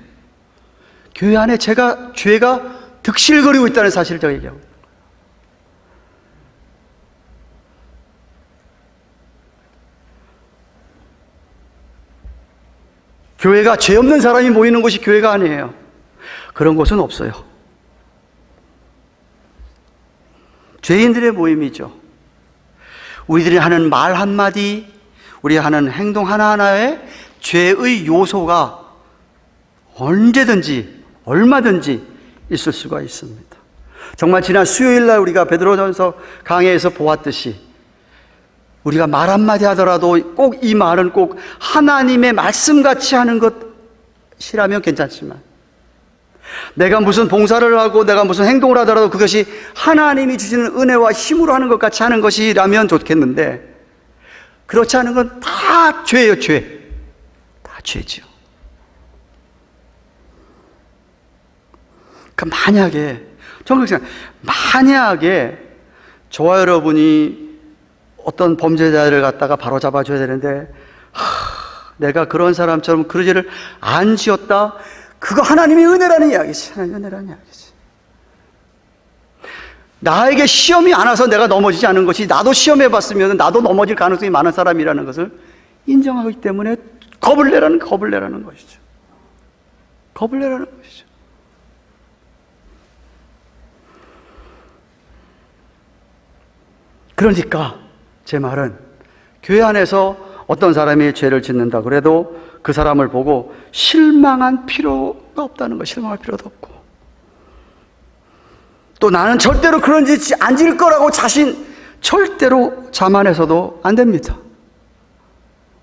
Speaker 2: 교회 안에 죄가 득실거리고 있다는 사실을 제가 얘기하고 있는 거예요. 교회가 죄 없는 사람이 모이는 곳이 교회가 아니에요. 그런 곳은 없어요. 죄인들의 모임이죠. 우리들이 하는 말 한마디, 우리 하는 행동 하나하나에 죄의 요소가 언제든지 얼마든지 있을 수가 있습니다. 정말 지난 수요일 날 우리가 베드로전서 강해에서 보았듯이 우리가 말 한마디 하더라도 꼭 이 말은 꼭 하나님의 말씀같이 하는 것이라면 괜찮지만 내가 무슨 봉사를 하고 내가 무슨 행동을 하더라도 그것이 하나님이 주시는 은혜와 힘으로 하는 것 같이 하는 것이라면 좋겠는데 그렇지 않은 건 다 죄예요. 죄. 다 죄지요. 만약에 저와 여러분이 어떤 범죄자를 갖다가 바로 잡아줘야 되는데 내가 그런 사람처럼 그 죄를 안 지었다. 그거 하나님의 은혜라는 이야기지. 하나님의 은혜라는 이야기지. 나에게 시험이 안 와서 내가 넘어지지 않은 것이 나도 시험해봤으면 나도 넘어질 가능성이 많은 사람이라는 것을 인정하기 때문에 겁을 내라는 것이죠. 겁을 내라는 것이죠. 그러니까 제 말은 교회 안에서 어떤 사람이 죄를 짓는다 그래도 그 사람을 보고 실망할 필요가 없다는 거. 실망할 필요도 없고 또 나는 절대로 그런 짓 안 지을 거라고 절대로 자만해서도 안 됩니다.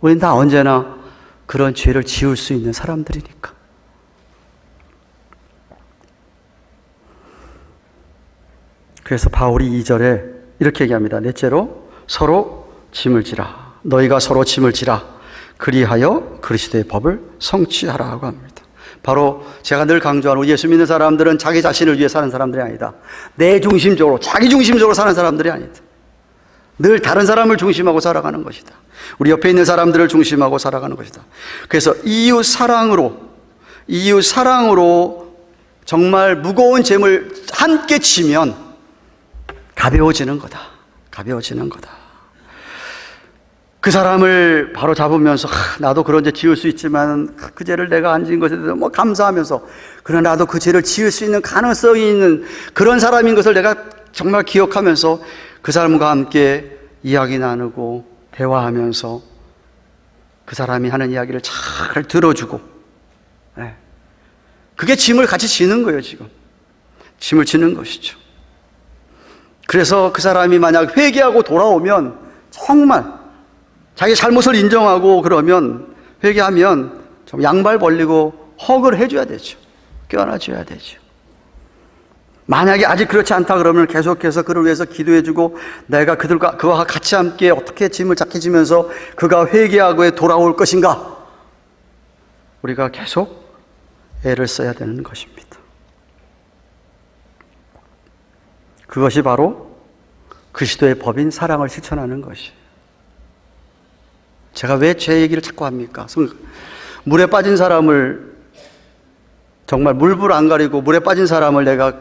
Speaker 2: 우린 다 언제나 그런 죄를 지을 수 있는 사람들이니까. 그래서 바울이 2절에 이렇게 얘기합니다. 넷째로 서로 짐을 지라. 너희가 서로 짐을 지라. 그리하여 그리스도의 법을 성취하라고 합니다. 바로 제가 늘 강조하는 예수 믿는 사람들은 자기 자신을 위해 사는 사람들이 아니다. 내 중심적으로, 자기 중심적으로 사는 사람들이 아니다. 늘 다른 사람을 중심하고 살아가는 것이다. 우리 옆에 있는 사람들을 중심하고 살아가는 것이다. 그래서 이웃 사랑으로 정말 무거운 짐을 함께 지면 가벼워지는 거다. 가벼워지는 거다. 그 사람을 바로 잡으면서 나도 그런 죄 지을 수 있지만 그 죄를 내가 안 지은 것에 대해서 뭐 감사하면서 그러나 나도 그 죄를 지을 수 있는 가능성이 있는 그런 사람인 것을 내가 정말 기억하면서 그 사람과 함께 이야기 나누고 대화하면서 그 사람이 하는 이야기를 잘 들어주고, 그게 짐을 같이 지는 거예요. 지금 짐을 지는 것이죠. 그래서 그 사람이 만약 회개하고 돌아오면 정말 자기 잘못을 인정하고 그러면 회개하면 좀 양발 벌리고 허그를 해줘야 되죠. 껴안아줘야 되죠. 만약에 아직 그렇지 않다 그러면 계속해서 그를 위해서 기도해주고 내가 그와 같이 함께 어떻게 짐을 작해지면서 그가 회개하고 돌아올 것인가, 우리가 계속 애를 써야 되는 것입니다. 그것이 바로 그리스도의 법인 사랑을 실천하는 것이에요. 제가 왜 죄 얘기를 자꾸 합니까? 물에 빠진 사람을, 정말 물불 안 가리고 물에 빠진 사람을 내가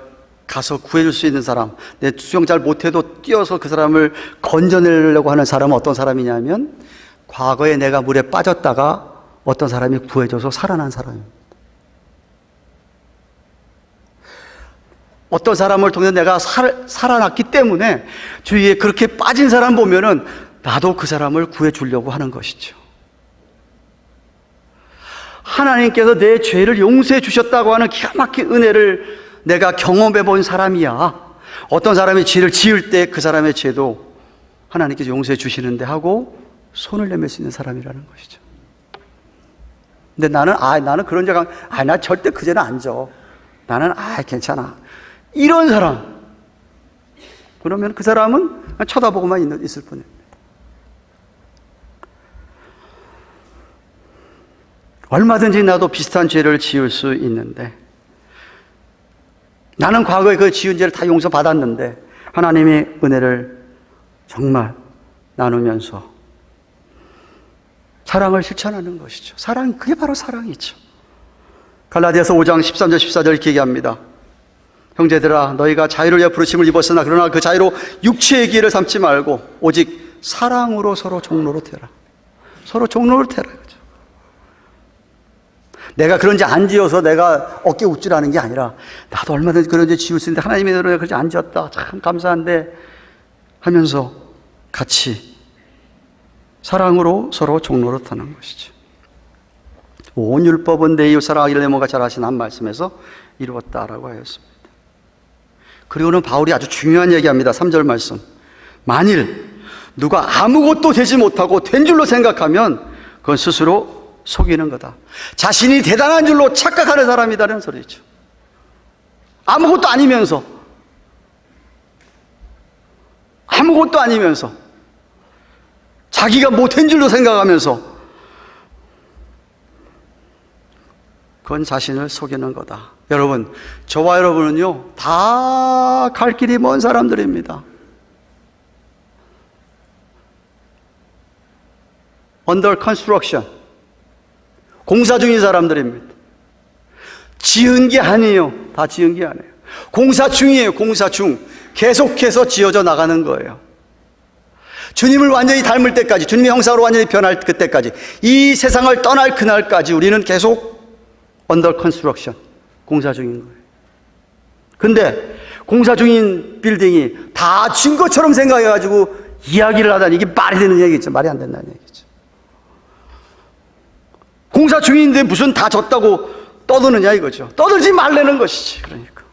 Speaker 2: 가서 구해줄 수 있는 사람, 내 수영 잘 못해도 뛰어서 그 사람을 건져내려고 하는 사람은 어떤 사람이냐면 과거에 내가 물에 빠졌다가 어떤 사람이 구해줘서 살아난 사람입니다. 어떤 사람을 통해 내가 살아났기 때문에 주위에 그렇게 빠진 사람 보면은 나도 그 사람을 구해주려고 하는 것이죠. 하나님께서 내 죄를 용서해 주셨다고 하는 기가 막힌 은혜를 내가 경험해 본 사람이야. 어떤 사람이 죄를 지을 때 그 사람의 죄도 하나님께서 용서해 주시는데 하고 손을 내밀 수 있는 사람이라는 것이죠. 근데 나는 그런 죄가, 나 절대 그 죄는 안 져. 나는, 괜찮아. 이런 사람. 그러면 그 사람은 쳐다보고만 있을 뿐입니다. 얼마든지 나도 비슷한 죄를 지을 수 있는데, 나는 과거에 그 지은 죄를 다 용서받았는데 하나님의 은혜를 정말 나누면서 사랑을 실천하는 것이죠. 그게 바로 사랑이죠. 갈라디아서 5장 13절 14절 이렇게 얘기합니다. 형제들아, 너희가 자유를 위해 부르심을 입었으나 그러나 그 자유로 육체의 기회를 삼지 말고 오직 사랑으로 서로 종로로 태라. 서로 종로로 태라. 내가 그런 죄 안 지어서 내가 어깨 웃질하는 게 아니라 나도 얼마든지 그런 죄 지을 수 있는데 하나님의 은혜로 그런 죄 안 지었다. 참 감사한데 하면서 같이 사랑으로 서로 종로로 타는 것이죠. 온 율법은 내 이웃 사랑하기를 내 몸과 잘 하신 한 말씀에서 이루었다라고 하였습니다. 그리고는 바울이 아주 중요한 얘기합니다. 3절 말씀. 만일 누가 아무것도 되지 못하고 된 줄로 생각하면 그건 스스로 속이는 거다. 자신이 대단한 줄로 착각하는 사람이라는 소리죠. 아무것도 아니면서 자기가 못한 줄로 생각하면서 그건 자신을 속이는 거다. 여러분, 저와 여러분은요 다 갈 길이 먼 사람들입니다. Under construction, 공사 중인 사람들입니다. 지은 게 아니에요. 다 지은 게 아니에요. 공사 중이에요. 공사 중. 계속해서 지어져 나가는 거예요. 주님을 완전히 닮을 때까지, 주님의 형상으로 완전히 변할 그때까지, 이 세상을 떠날 그날까지 우리는 계속 under construction, 공사 중인 거예요. 근데 공사 중인 빌딩이 다 진 것처럼 생각해가지고 이야기를 하다니 이게 말이 되는 얘기죠. 말이 안 된다는 얘기죠. 공사 중인데 무슨 다 졌다고 떠드느냐 이거죠. 떠들지 말라는 것이지. 그러니까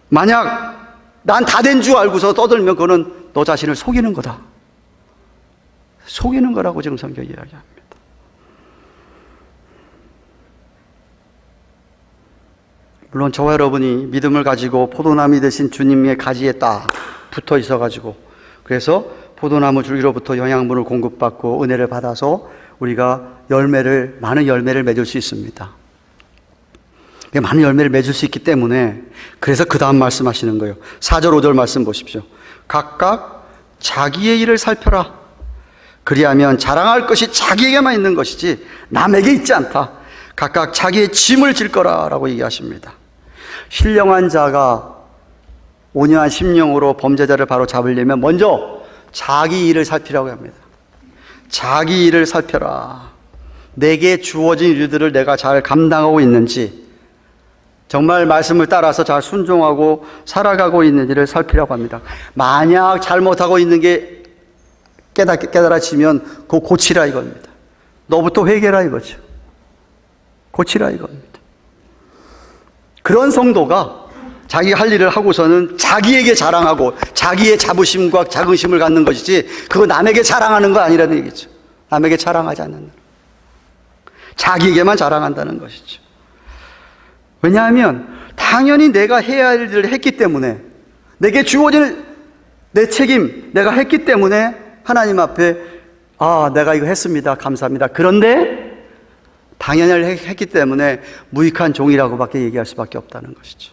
Speaker 2: 만약 난 다 된 줄 알고서 떠들면 그거는 너 자신을 속이는 거다. 속이는 거라고 지금 성경이 이야기합니다. 물론 저와 여러분이 믿음을 가지고 포도나무 되신 주님의 가지에 딱 붙어 있어가지고 그래서 포도나무 줄기로부터 영양분을 공급받고 은혜를 받아서
Speaker 4: 우리가 많은 열매를 맺을 수 있습니다. 많은 열매를 맺을 수 있기 때문에 그래서 그 다음 말씀하시는 거예요. 4절 5절 말씀 보십시오. 각각 자기의 일을 살펴라. 그리하면 자랑할 것이 자기에게만 있는 것이지 남에게 있지 않다. 각각 자기의 짐을 질 거라라고 얘기하십니다. 신령한 자가 온유한 심령으로 범죄자를 바로 잡으려면 먼저 자기 일을 살피라고 합니다. 자기 일을 살펴라. 내게 주어진 일들을 내가 잘 감당하고 있는지, 정말 말씀을 따라서 잘 순종하고 살아가고 있는지를 살피라고 합니다. 만약 잘못하고 있는 게 깨달아지면 그거 고치라 이겁니다. 너부터 회개라 이거죠. 고치라 이겁니다. 그런 성도가 자기가 할 일을 하고서는 자기에게 자랑하고 자기의 자부심과 자긍심을 갖는 것이지 그거 남에게 자랑하는 거 아니라는 얘기죠. 남에게 자랑하지 않는다. 자기에게만 자랑한다는 것이죠. 왜냐하면 당연히 내가 해야 할 일을 했기 때문에, 내게 주어진 내 책임 내가 했기 때문에 하나님 앞에 내가 이거 했습니다. 감사합니다. 그런데 당연히 했기 때문에 무익한 종이라고밖에 얘기할 수밖에 없다는 것이죠.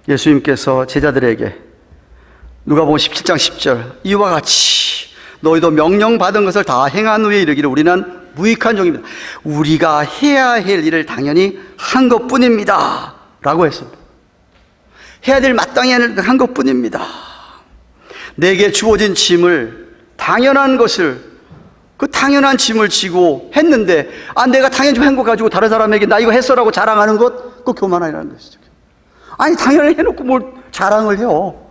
Speaker 4: 예수님께서 제자들에게 누가복음 17장 10절 이와 같이 너희도 명령받은 것을 다 행한 후에 이르기를 우리는 무익한 종입니다. 우리가 해야 할 일을 당연히 한 것뿐입니다 라고 했습니다. 해야 될 마땅히 한 것뿐입니다. 내게 주어진 짐을, 당연한 것을, 그 당연한 짐을 지고 했는데 내가 당연히 한 거 가지고 다른 사람에게 나 이거 했어라고 자랑하는 것, 그거 교만이라는 것이죠. 아니 당연히 해놓고 뭘 자랑을 해요.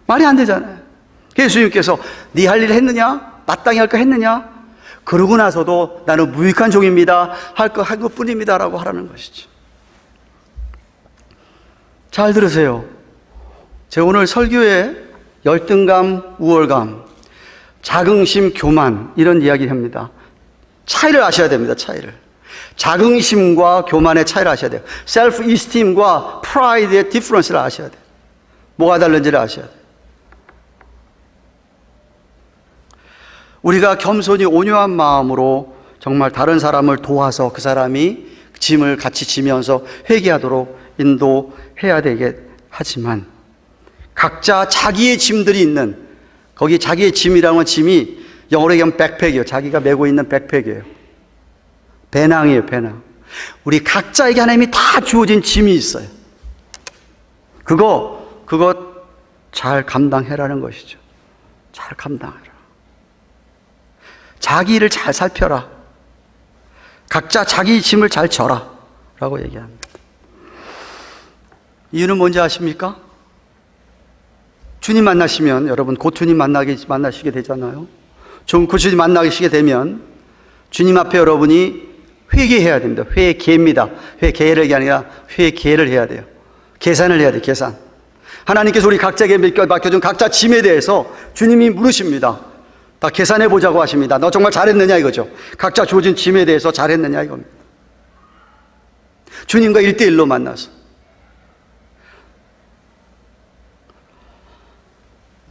Speaker 4: 말이 안 되잖아요. 예수님께서 네 할 일 했느냐? 마땅히 할 거 했느냐? 그러고 나서도 나는 무익한 종입니다. 할 거 한 것뿐입니다 라고 하라는 것이죠. 잘 들으세요. 제가 오늘 설교에 열등감, 우월감, 자긍심, 교만 이런 이야기를 합니다. 차이를 아셔야 됩니다. 차이를. 자긍심과 교만의 차이를 아셔야 돼요. 셀프 이스팀과 프라이드의 디퍼런스를 아셔야 돼요. 뭐가 다른지를 아셔야 돼요. 우리가 겸손히 온유한 마음으로 정말 다른 사람을 도와서 그 사람이 짐을 같이 지면서 회개하도록 인도해야 되게 하지만, 각자 자기의 짐들이 있는, 거기 자기의 짐이라는 짐이 영어로 얘기하면 백팩이에요. 자기가 메고 있는 백팩이에요. 배낭이에요, 배낭. 우리 각자에게 하나님이 다 주어진 짐이 있어요. 그거 잘 감당해라는 것이죠. 잘 감당해라. 자기 일을 잘 살펴라. 각자 자기 짐을 잘 져라 라고 얘기합니다. 이유는 뭔지 아십니까? 주님 만나시면, 여러분 곧 주님 만나시게 되잖아요. 그 주님 만나시게 되면 주님 앞에 여러분이 회개해야 됩니다. 회개입니다. 회개를 아니라 회개를 해야 돼요. 계산을 해야 돼요. 계산. 하나님께서 우리 각자에게 맡겨준 각자 짐에 대해서 주님이 물으십니다. 다 계산해 보자고 하십니다. 너 정말 잘했느냐 이거죠. 각자 주어진 짐에 대해서 잘했느냐 이겁니다. 주님과 1대1로 만나서.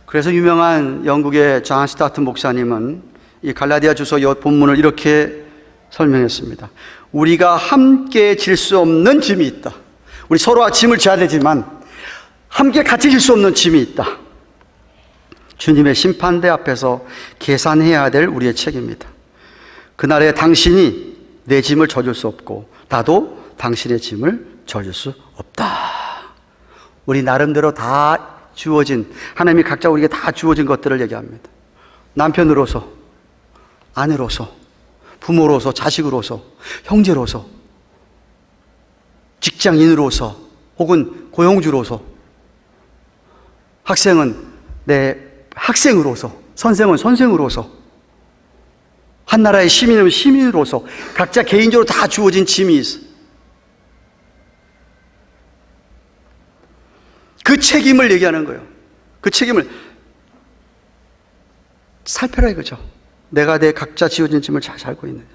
Speaker 4: 그래서 유명한 영국의 존 스타트 목사님은 이 갈라디아주서 이 본문을 이렇게 설명했습니다. 우리가 함께 질 수 없는 짐이 있다. 우리 서로가 짐을 져야 되지만 함께 같이 질 수 없는 짐이 있다. 주님의 심판대 앞에서 계산해야 될 우리의 책임입니다. 그날에 당신이 내 짐을 져줄 수 없고 나도 당신의 짐을 져줄 수 없다. 우리 나름대로 다 주어진, 하나님이 각자 우리에게 다 주어진 것들을 얘기합니다. 남편으로서, 아내로서, 부모로서, 자식으로서, 형제로서, 직장인으로서, 혹은 고용주로서, 학생은 내 학생으로서, 선생은 선생으로서, 한 나라의 시민은 시민으로서 각자 개인적으로 다 주어진 짐이 있어요. 그 책임을 얘기하는 거예요. 그 책임을 살펴라 이거죠. 내가 내 각자 지어진 짐을 잘 살고 있느냐.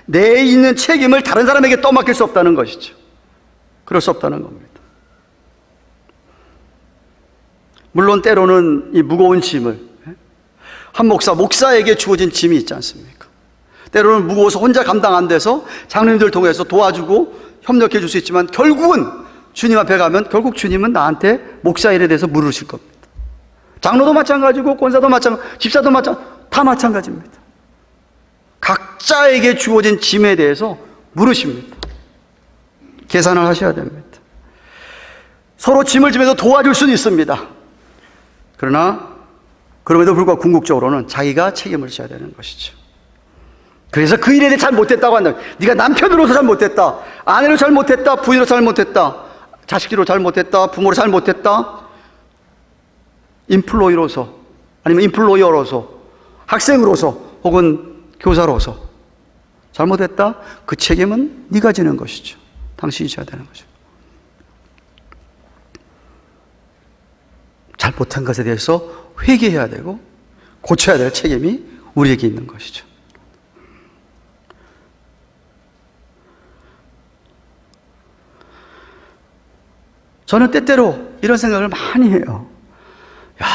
Speaker 4: 내 있는 책임을 다른 사람에게 떠맡길 수 없다는 것이죠. 그럴 수 없다는 겁니다. 물론 때로는 이 무거운 짐을 한 목사에게 주어진 짐이 있지 않습니까? 때로는 무거워서 혼자 감당 안 돼서 장로님들 통해서 도와주고 협력해 줄 수 있지만 결국은 주님 앞에 가면 결국 주님은 나한테 목사 일에 대해서 물으실 겁니다. 장로도 마찬가지고 권사도 마찬가지고 집사도 다 마찬가지입니다. 각자에게 주어진 짐에 대해서 물으십니다. 계산을 하셔야 됩니다. 서로 짐을 지면서 도와줄 수는 있습니다. 그러나 그럼에도 불구하고 궁극적으로는 자기가 책임을 져야 되는 것이죠. 그래서 그 일에 대해 잘 못했다고 한다. 네가 남편으로서 잘 못했다, 아내로 잘 못했다, 부인으로 잘 못했다, 자식으로 잘 못했다, 부모로 잘 못했다, 인플로이로서 아니면 인플로이어로서 학생으로서 혹은 교사로서 잘못했다. 그 책임은 네가 지는 것이죠. 당신이 져야 되는 거죠. 잘못한 것에 대해서 회개해야 되고 고쳐야 될 책임이 우리에게 있는 것이죠. 저는 때때로 이런 생각을 많이 해요. 야,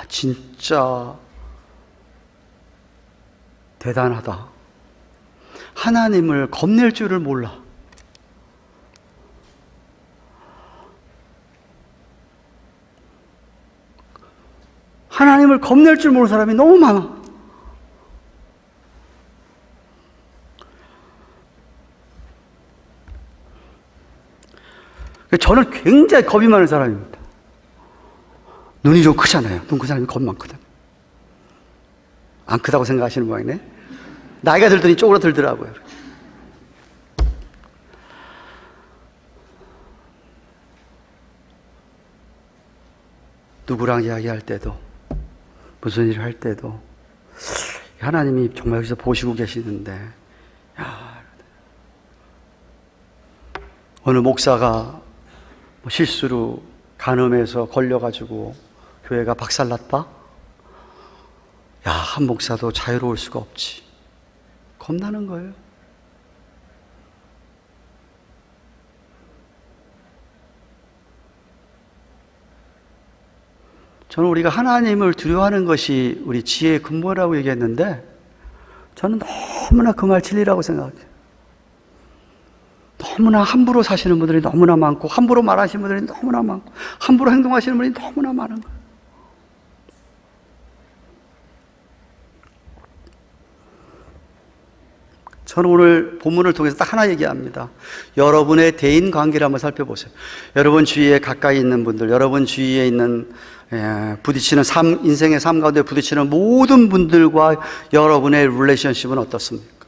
Speaker 4: 진짜 대단하다. 하나님을 겁낼 줄을 몰라. 하나님을 겁낼 줄 모르는 사람이 너무 많아. 저는 굉장히 겁이 많은 사람입니다. 눈이 좀 크잖아요. 눈 큰 사람이 겁 많거든. 안 크다고 생각하시는 모양이네. 나이가 들더니 쪼그라들더라고요. 누구랑 이야기할 때도 무슨 일을 할 때도 하나님이 정말 여기서 보시고 계시는데, 야, 어느 목사가 실수로 간음해서 걸려가지고 교회가 박살났다? 야, 한 목사도 자유로울 수가 없지. 겁나는 거예요. 저는 우리가 하나님을 두려워하는 것이 우리 지혜의 근본이라고 얘기했는데, 저는 너무나 그 말 진리라고 생각해요. 너무나 함부로 사시는 분들이 너무나 많고, 함부로 말하시는 분들이 너무나 많고, 함부로 행동하시는 분들이 너무나 많은 거예요. 저는 오늘 본문을 통해서 딱 하나 얘기합니다. 여러분의 대인 관계를 한번 살펴보세요. 여러분 주위에 가까이 있는 분들, 여러분 주위에 있는 부딪히는 인생의 삶 가운데 부딪히는 모든 분들과 여러분의 릴레이션십은 어떻습니까?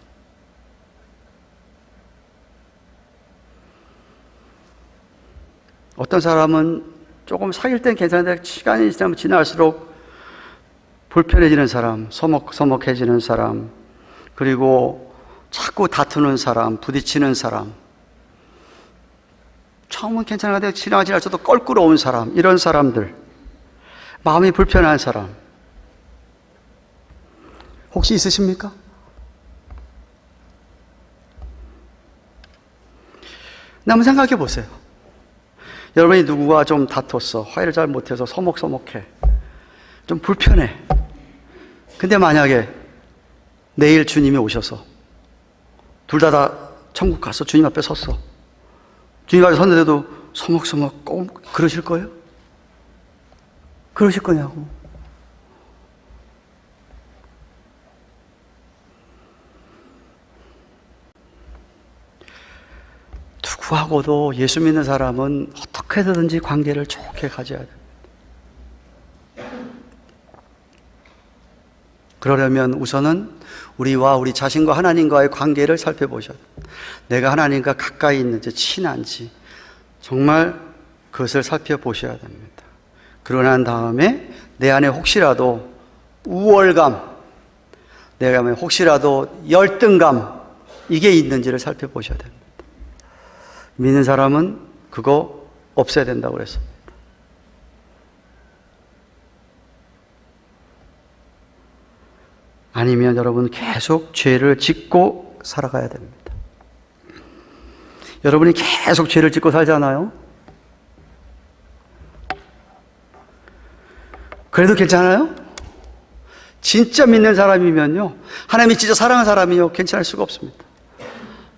Speaker 4: 어떤 사람은 조금 사귈 땐 괜찮은데 시간이 지날수록 불편해지는 사람, 서먹해지는 사람, 그리고 자꾸 다투는 사람, 부딪히는 사람, 처음은 괜찮은데 지나서도 껄끄러운 사람, 이런 사람들, 마음이 불편한 사람 혹시 있으십니까? 한번 생각해 보세요. 여러분이 누구와 좀 다퉜어, 화해를 잘 못해서 서먹해, 좀 불편해. 근데 만약에 내일 주님이 오셔서 둘 다 천국 가서 주님 앞에 섰어. 주님 앞에 섰는데도 서먹서먹 꼭 그러실 거예요? 그러실 거냐고. 누구하고도 예수 믿는 사람은 어떻게 해서든지 관계를 좋게 가져야 됩니다. 그러려면 우선은 우리와 우리 자신과 하나님과의 관계를 살펴보셔야 됩니다. 내가 하나님과 가까이 있는지 친한지 정말 그것을 살펴보셔야 됩니다. 그러고 난 다음에 내 안에 혹시라도 우월감, 내 안에 혹시라도 열등감, 이게 있는지를 살펴보셔야 됩니다. 믿는 사람은 그거 없애야 된다고 그랬습니다. 아니면 여러분 계속 죄를 짓고 살아가야 됩니다. 여러분이 계속 죄를 짓고 살잖아요. 그래도 괜찮아요? 진짜 믿는 사람이면요, 하나님이 진짜 사랑하는 사람이요, 괜찮을 수가 없습니다.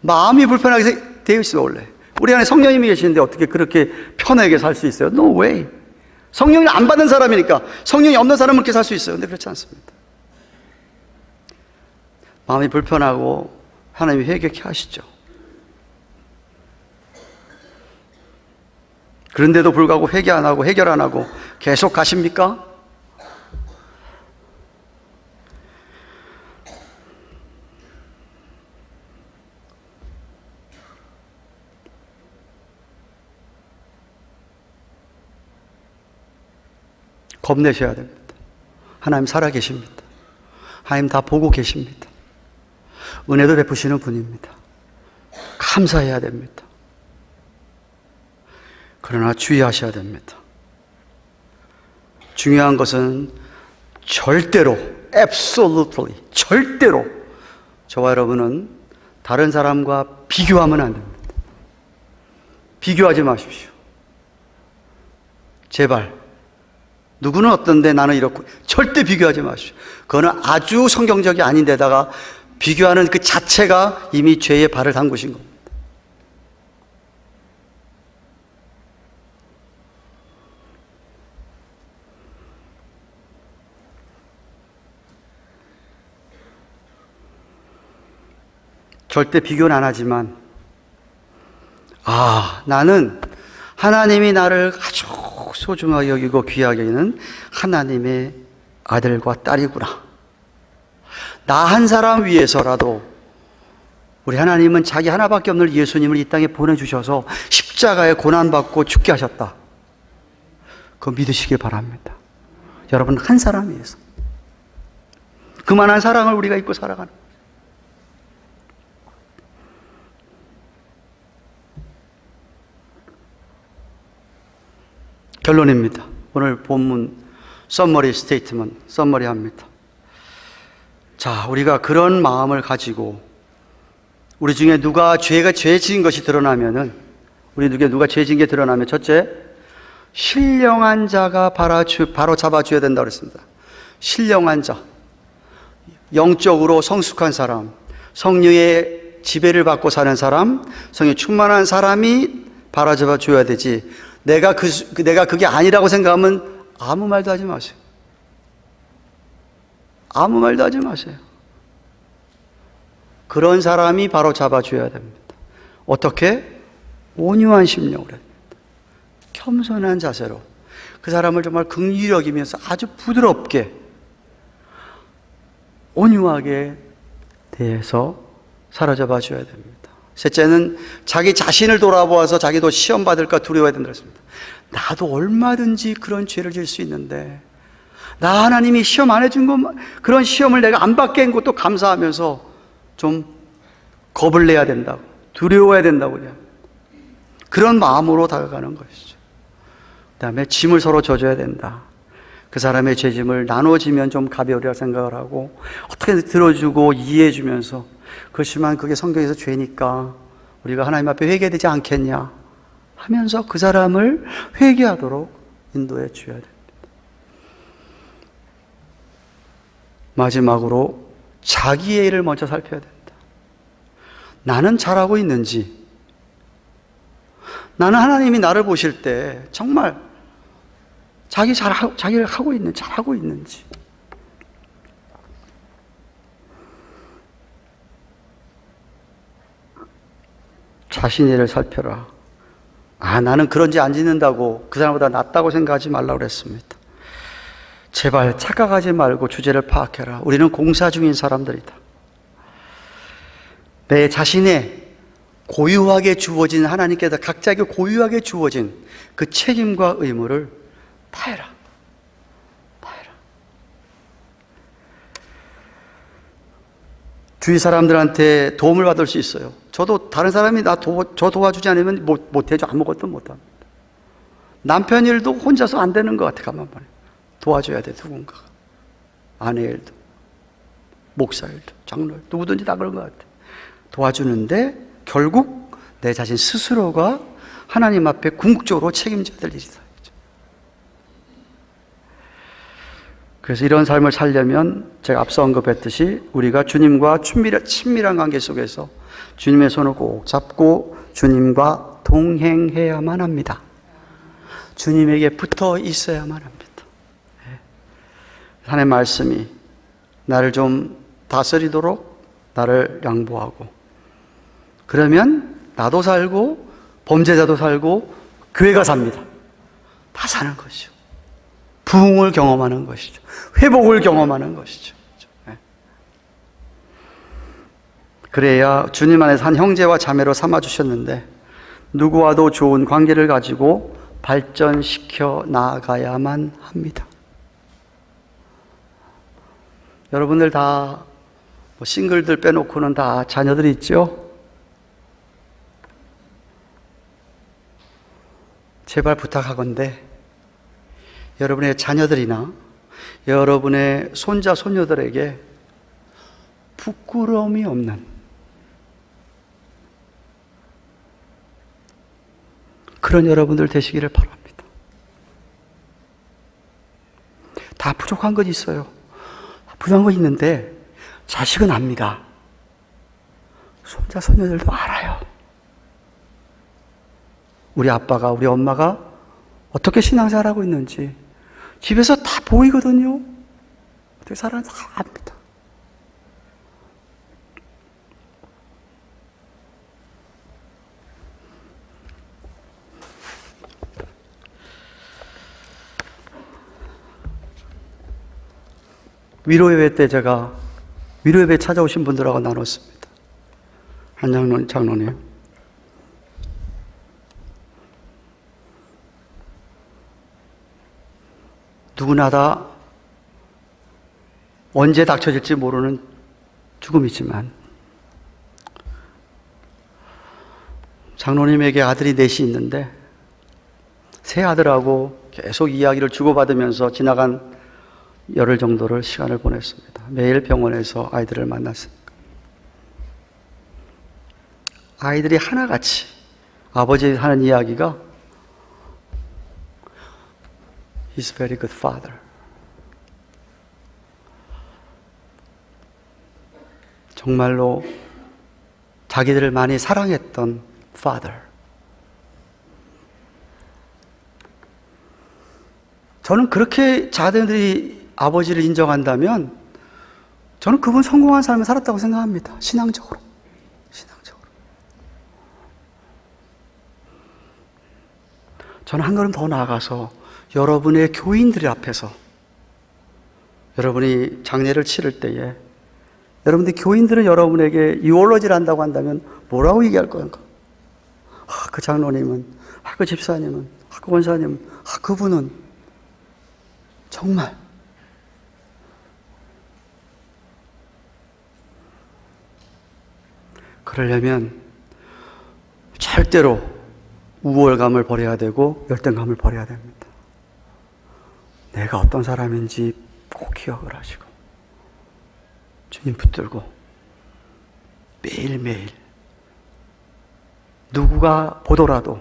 Speaker 4: 마음이 불편하게 되어 있어요, 원래. 우리 안에 성령님이 계시는데 어떻게 그렇게 편하게 살 수 있어요? No way. 성령을 안 받는 사람이니까. 성령이 없는 사람은 그렇게 살 수 있어요. 근데 그렇지 않습니다. 마음이 불편하고 하나님이 회개케 하시죠. 그런데도 불구하고 회개 안 하고 해결 안 하고 계속 가십니까? 겁내셔야 됩니다. 하나님 살아 계십니다. 하나님 다 보고 계십니다. 은혜도 베푸시는 분입니다. 감사해야 됩니다. 그러나 주의하셔야 됩니다. 중요한 것은 절대로, absolutely, 절대로 저와 여러분은 다른 사람과 비교하면 안 됩니다. 비교하지 마십시오. 제발. 누구는 어떤데 나는 이렇고, 절대 비교하지 마십시오. 그거는 아주 성경적이 아닌데다가 비교하는 그 자체가 이미 죄의 발을 담그신 겁니다. 절대 비교는 안 하지만, 나는 하나님이 나를 아주 소중하게 여기고 귀하게 여기는 하나님의 아들과 딸이구나. 나 한 사람 위해서라도 우리 하나님은 자기 하나밖에 없는 예수님을 이 땅에 보내주셔서 십자가에 고난받고 죽게 하셨다. 그거 믿으시길 바랍니다. 여러분, 한 사람 위해서. 그만한 사랑을 우리가 입고 살아가는 거예요. 결론입니다. 오늘 본문 서머리 스테이트먼트, 서머리 합니다. 자, 우리가 그런 마음을 가지고 우리 중에 누가 죄 지은 것이 드러나면은, 우리 중에 누가 죄 지은 게 드러나면, 첫째, 신령한 자가 바로 잡아줘야 된다고 그랬습니다. 신령한 자, 영적으로 성숙한 사람, 성령의 지배를 받고 사는 사람, 성령에 충만한 사람이 바로잡아줘야 되지. 내가 그게 아니라고 생각하면 아무 말도 하지 마세요. 아무 말도 하지 마세요. 그런 사람이 바로 잡아줘야 됩니다. 어떻게? 온유한 심령으로, 겸손한 자세로 그 사람을 정말 긍휼히 여기면서 아주 부드럽게, 온유하게 대해서 사로잡아 줘야 됩니다. 셋째는 자기 자신을 돌아보아서 자기도 시험 받을까 두려워야 된다고 했습니다. 나도 얼마든지 그런 죄를 지을 수 있는데, 나 하나님이 시험 안 해준 것, 그런 시험을 내가 안 받게 한 것도 감사하면서 좀 겁을 내야 된다고, 두려워야 된다고, 그냥 그런 마음으로 다가가는 것이죠. 그 다음에 짐을 서로 져줘야 된다. 그 사람의 죄짐을 나눠지면 좀 가벼우리라 생각을 하고 어떻게 들어주고 이해해주면서, 그렇지만 그게 성경에서 죄니까 우리가 하나님 앞에 회개되지 않겠냐 하면서 그 사람을 회개하도록 인도해 줘야 됩니다. 마지막으로 자기의 일을 먼저 살펴야 된다. 나는 잘하고 있는지, 나는 하나님이 나를 보실 때 정말 자기를 하고 있는지, 잘하고 있는지. 자신의 일을 살펴라. 나는 그런 죄 안 짓는다고 그 사람보다 낫다고 생각하지 말라고 그랬습니다. 제발 착각하지 말고 주제를 파악해라. 우리는 공사 중인 사람들이다. 내 자신의 고유하게 주어진, 하나님께서 각자에게 고유하게 주어진 그 책임과 의무를 다해라. 주위 사람들한테 도움을 받을 수 있어요. 저도 다른 사람이 저 도와주지 않으면 못해줘. 아무것도 못합니다. 남편 일도 혼자서 안 되는 것 같아. 가만 보니 도와줘야 돼, 누군가가. 아내 일도, 목사 일도, 장로 일도, 누구든지 다 그런 것 같아. 도와주는데 결국 내 자신 스스로가 하나님 앞에 궁극적으로 책임져야 될 일이다. 그래서 이런 삶을 살려면 제가 앞서 언급했듯이 우리가 주님과 친밀한 관계 속에서 주님의 손을 꼭 잡고 주님과 동행해야만 합니다. 주님에게 붙어 있어야만 합니다. 하나님의 말씀이 나를 좀 다스리도록 나를 양보하고, 그러면 나도 살고 범죄자도 살고 교회가 삽니다. 다 사는 것이죠. 부흥을 경험하는 것이죠. 회복을 경험하는 것이죠. 그래야 주님 안에서 한 형제와 자매로 삼아주셨는데 누구와도 좋은 관계를 가지고 발전시켜 나가야만 합니다. 여러분들 다 싱글들 빼놓고는 다 자녀들이 있죠? 제발 부탁하건대 여러분의 자녀들이나 여러분의 손자, 손녀들에게 부끄러움이 없는 그런 여러분들 되시기를 바랍니다. 다 부족한 것 있어요. 부족한 거 있는데 자식은 압니다. 손자, 손녀들도 알아요. 우리 아빠가, 우리 엄마가 어떻게 신앙생활하고 있는지 집에서 다 보이거든요. 어떻게 살아는지 다 압니다. 위로예배 때 제가 위로예배 찾아오신 분들하고 나눴습니다. 한 장로님. 누구나 다 언제 닥쳐질지 모르는 죽음이지만 장로님에게 아들이 넷이 있는데 세 아들하고 계속 이야기를 주고받으면서 지나간 열흘 정도를 시간을 보냈습니다. 매일 병원에서 아이들을 만났습니다. 아이들이 하나같이 아버지 하는 이야기가 He's a very good father. 정말로 자기들을 많이 사랑했던 father. 저는 그렇게 자녀들이 아버지를 인정한다면 저는 그분 성공한 삶을 살았다고 생각합니다. 신앙적으로. 저는 한 걸음 더 나아가서 여러분의 교인들 앞에서 여러분이 장례를 치를 때에 여러분들 교인들은 여러분에게 유월러지를 한다고 한다면 뭐라고 얘기할 건가? 그 장로님은, 그 집사님은, 그 권사님은, 그분은 정말 그러려면 절대로 우월감을 버려야 되고 열등감을 버려야 됩니다. 내가 어떤 사람인지 꼭 기억을 하시고 주님 붙들고 매일매일 누구가 보더라도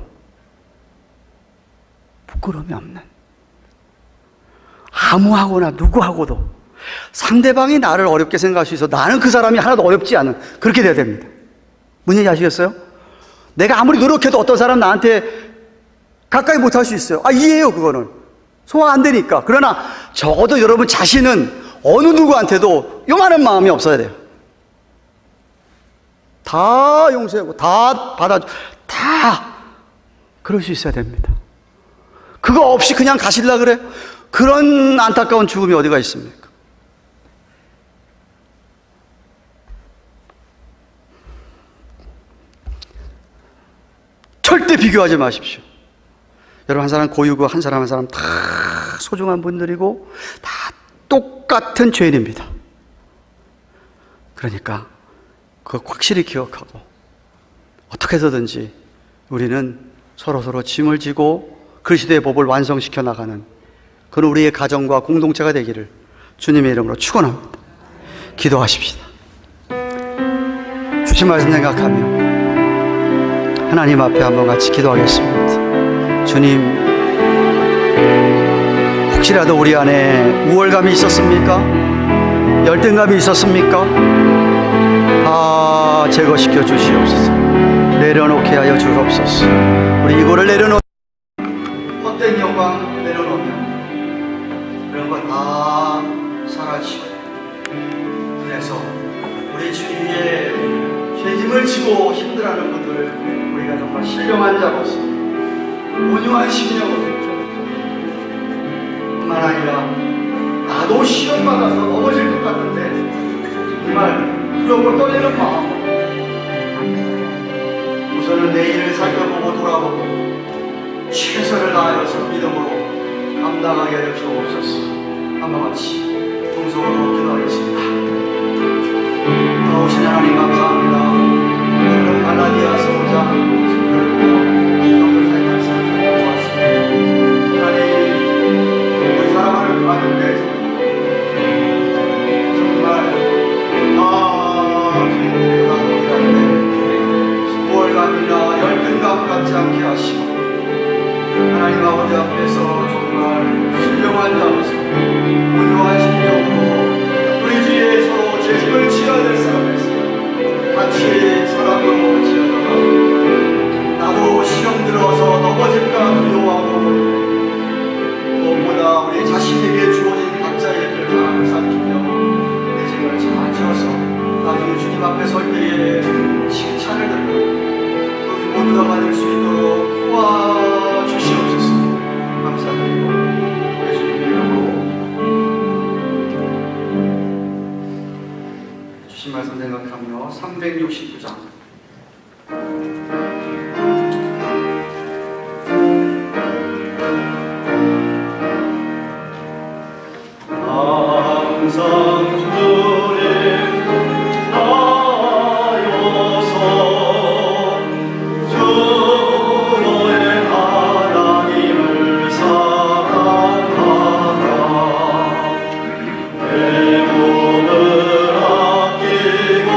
Speaker 4: 부끄러움이 없는, 아무하고나 누구하고도 상대방이 나를 어렵게 생각할 수 있어 나는 그 사람이 하나도 어렵지 않은, 그렇게 돼야 됩니다. 무슨 얘기 아시겠어요? 내가 아무리 노력해도 어떤 사람 나한테 가까이 못할 수 있어요. 이해해요. 그거는 소화 안 되니까. 그러나 적어도 여러분 자신은 어느 누구한테도 요만한 마음이 없어야 돼요. 다 용서하고 다 받아줘, 다 그럴 수 있어야 됩니다. 그거 없이 그냥 가실라 그래? 그런 안타까운 죽음이 어디가 있습니까? 절대 비교하지 마십시오. 여러분, 한 사람 고유고 한 사람 다 소중한 분들이고 다 똑같은 죄인입니다. 그러니까 그거 확실히 기억하고 어떻게 해서든지 우리는 서로 짐을 지고 그리스도의 법을 완성시켜 나가는 그런 우리의 가정과 공동체가 되기를 주님의 이름으로 축원합니다. 기도하십시다. 주신 말씀 생각하며 하나님 앞에 한번 같이 기도하겠습니다. 주님, 혹시라도 우리 안에 우월감이 있었습니까? 열등감이 있었습니까? 제거시켜 주시옵소서. 내려놓게 하여 주옵소서. 우리 이거를
Speaker 2: 헛된 영광 내려놓으며 그런 것 다 사라지고, 그래서 우리 주위에 죄짐을 지고 힘들어하는 분들, 우리가 정말 신령한 자로서 온유한 심령으로, 뿐만 아니라 나도 시험받아서 넘어질 것 같은데 정말 두려워 떨리는 마음, 우선은 내일을 살펴보고 돌아보고 최선을 다하여서 믿음으로 감당하게 하여 주옵소서. 한번 같이 동성으로 기도하겠습니다. 오신 하나님 감사합니다. 오늘 갈라디아서 5장 10절부터 말씀을 보았습니다. 하나님, 우리 사랑을 받은 데서 정말 우월감이나 열등감 갖지 않게 하시고, 하나님 아버지 앞에서 정말 신령한 자로서 온유한 심령으로 우리 주위에 서로 죄짐을 지어야 될 사람이 있으면 같이 사랑으로 지어다가, 나도 시험 들어서 넘어질까 두려워하고, 무엇보다 우리 자신에게 주어진 각자의 일을 다 삼키며 내 죄를 잘 지어서 나중에 주님 앞에 설 때에 칭찬을 듣고 우리 모두 다 받을 수 있도록 도와주시옵소서. 감사드리고 예수님 이름으로 주신 말씀 생각하며 369장
Speaker 1: 내 몸을 아끼고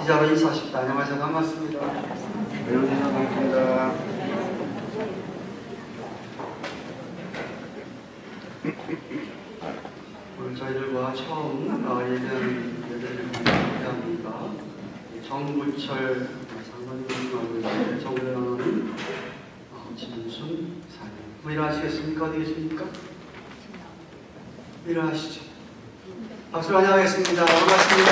Speaker 2: 기자로 인사하십니다. 안녕하세요. 반갑습니다. 배우님 반갑습니다. 오늘 저희들과 처음 예배를 함께합니다. 정부철 장관님하고 정부는 진순 사님. 뭐 일어나시겠습니까? 어디 계십니까? 일어나시죠. 박수로 환영하겠습니다. 반갑습니다.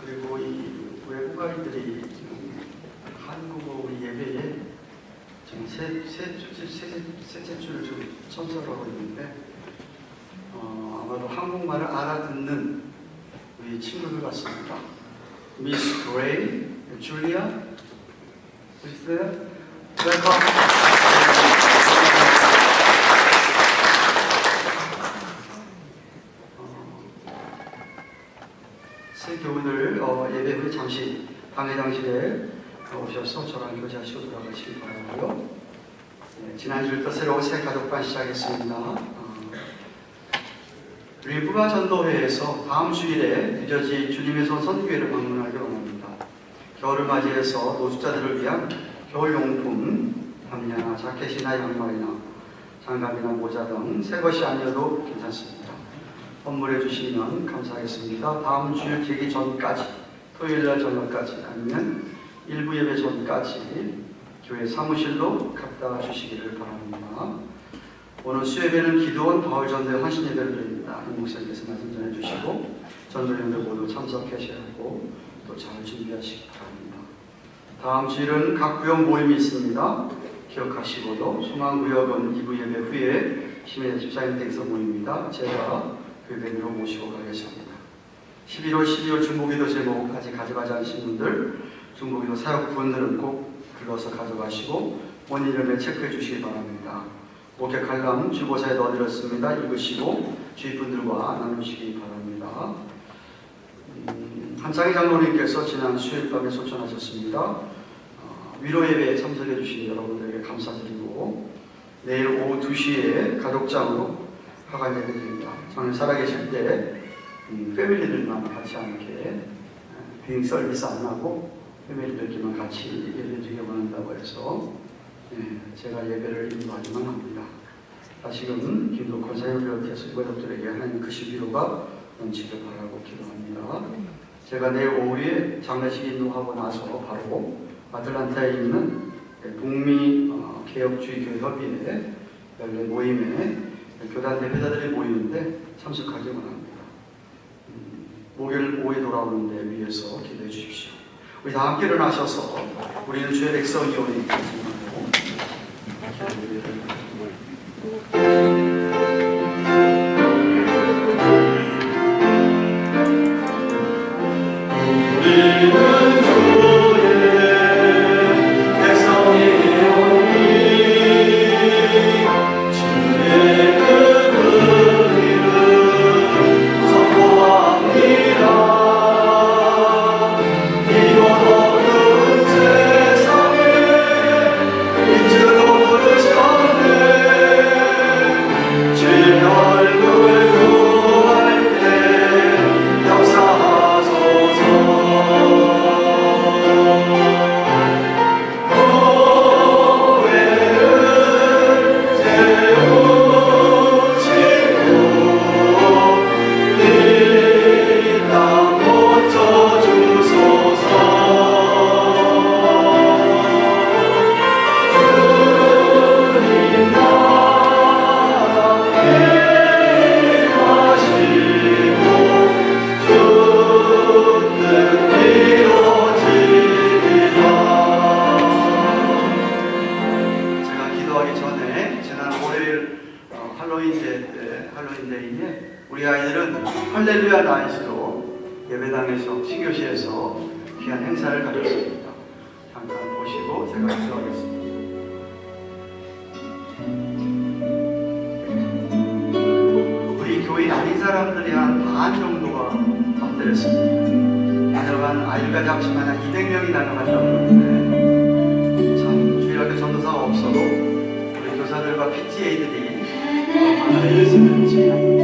Speaker 2: 그리고 이 외국인들이 한국어 우리 예배에 지금 셋째 주를 좀 참석하고 있는데 아마도 한국말을 알아듣는 우리 친구들 같습니다. 미스 그레이, 줄리아, 보셨어요? 웰컴. 새 교우들 예배 후에 잠시 방해장실에 오셔서 저랑 교제하시고 돌아가시기 바라고요. 네, 지난주부터 새로운 새 가족반 시작했습니다. 릴부가 전도회에서 다음 주일에 뉴저지 주님의 손 선교회를 방문하기 원합니다. 겨울을 맞이해서 노숙자들을 위한 겨울용품, 담요나 자켓이나 양말이나 장갑이나 모자 등 새 것이 아니어도 괜찮습니다. 선물해 주시면 감사하겠습니다. 다음 주일 되기 전까지, 토요일날 저녁까지 아니면 일부 예배 전까지 교회 사무실로 갖다 주시기를 바랍니다. 오늘 수예배는 기도원 바울 전도회 환신 예배를 드립니다. 임 목사님께서 말씀 전해주시고 전도연들 모두 참석하셔야 하고 또 잘 준비하시기 바랍니다. 다음 주일은 각 구역 모임이 있습니다. 기억하시고도 소망구역은 2부 예배 후에 심해 집사님 댁에서 모입니다. 제가 교회로 모시고 가겠습니다. 11월 12월 중보기도 제목 아직 가져가지 않으신 분들 중보기도 사역 부원들은 꼭 불러서 가져가시고 본인 이름에 체크해 주시기 바랍니다. 목회 칼럼 주보사에 넣어드렸습니다. 읽으시고 주위 분들과 나누시기 바랍니다. 한창희 장로님께서 지난 수요일 밤에 소천하셨습니다. 위로 예배에 참석해 주신 여러분들에게 감사드리고 내일 오후 2시에 가족장으로 화관 예배드립니다. 저는 살아계실 때 패밀리들만 같이 함께 비행 서비스 안 하고 패밀리들끼리만 같이 예배드리게 원한다고 해서 제가 예배를 인도하기만 합니다. 다시금 김도 권사님을 비롯해서 유가족들에게 하나님 크신 위로가 넘치길 바라고 기도합니다. 제가 내일 오후에 장례식 인도하고 나서 바로 아틀란타에 있는 북미 개혁주의 교회 협의회 연례 모임에 교단 대표자들이 모이는데 참석하기 원합니다. 목요일 오후에 돌아오는데 위해서 기도해 주십시오. 우리 다 함께 일어나셔서 우리는 주의 백성이오니 말씀하고 할로윈데이에 우리 아이들은 할렐루야 나이스로 예배당에서 신교시에서 귀한 행사를 가졌습니다. 잠깐 보시고 제가 기도하겠습니다. 우리 교회 아닌 사람들이 한 반 정도가 밥들였습니다. 다녀간 아이가 잡지만 한 200명이 다녀간다고 그러는데 참 주일학교 전도사가 없어도 우리 교사들과 PTA들이 많이 했으면 좋겠습니다.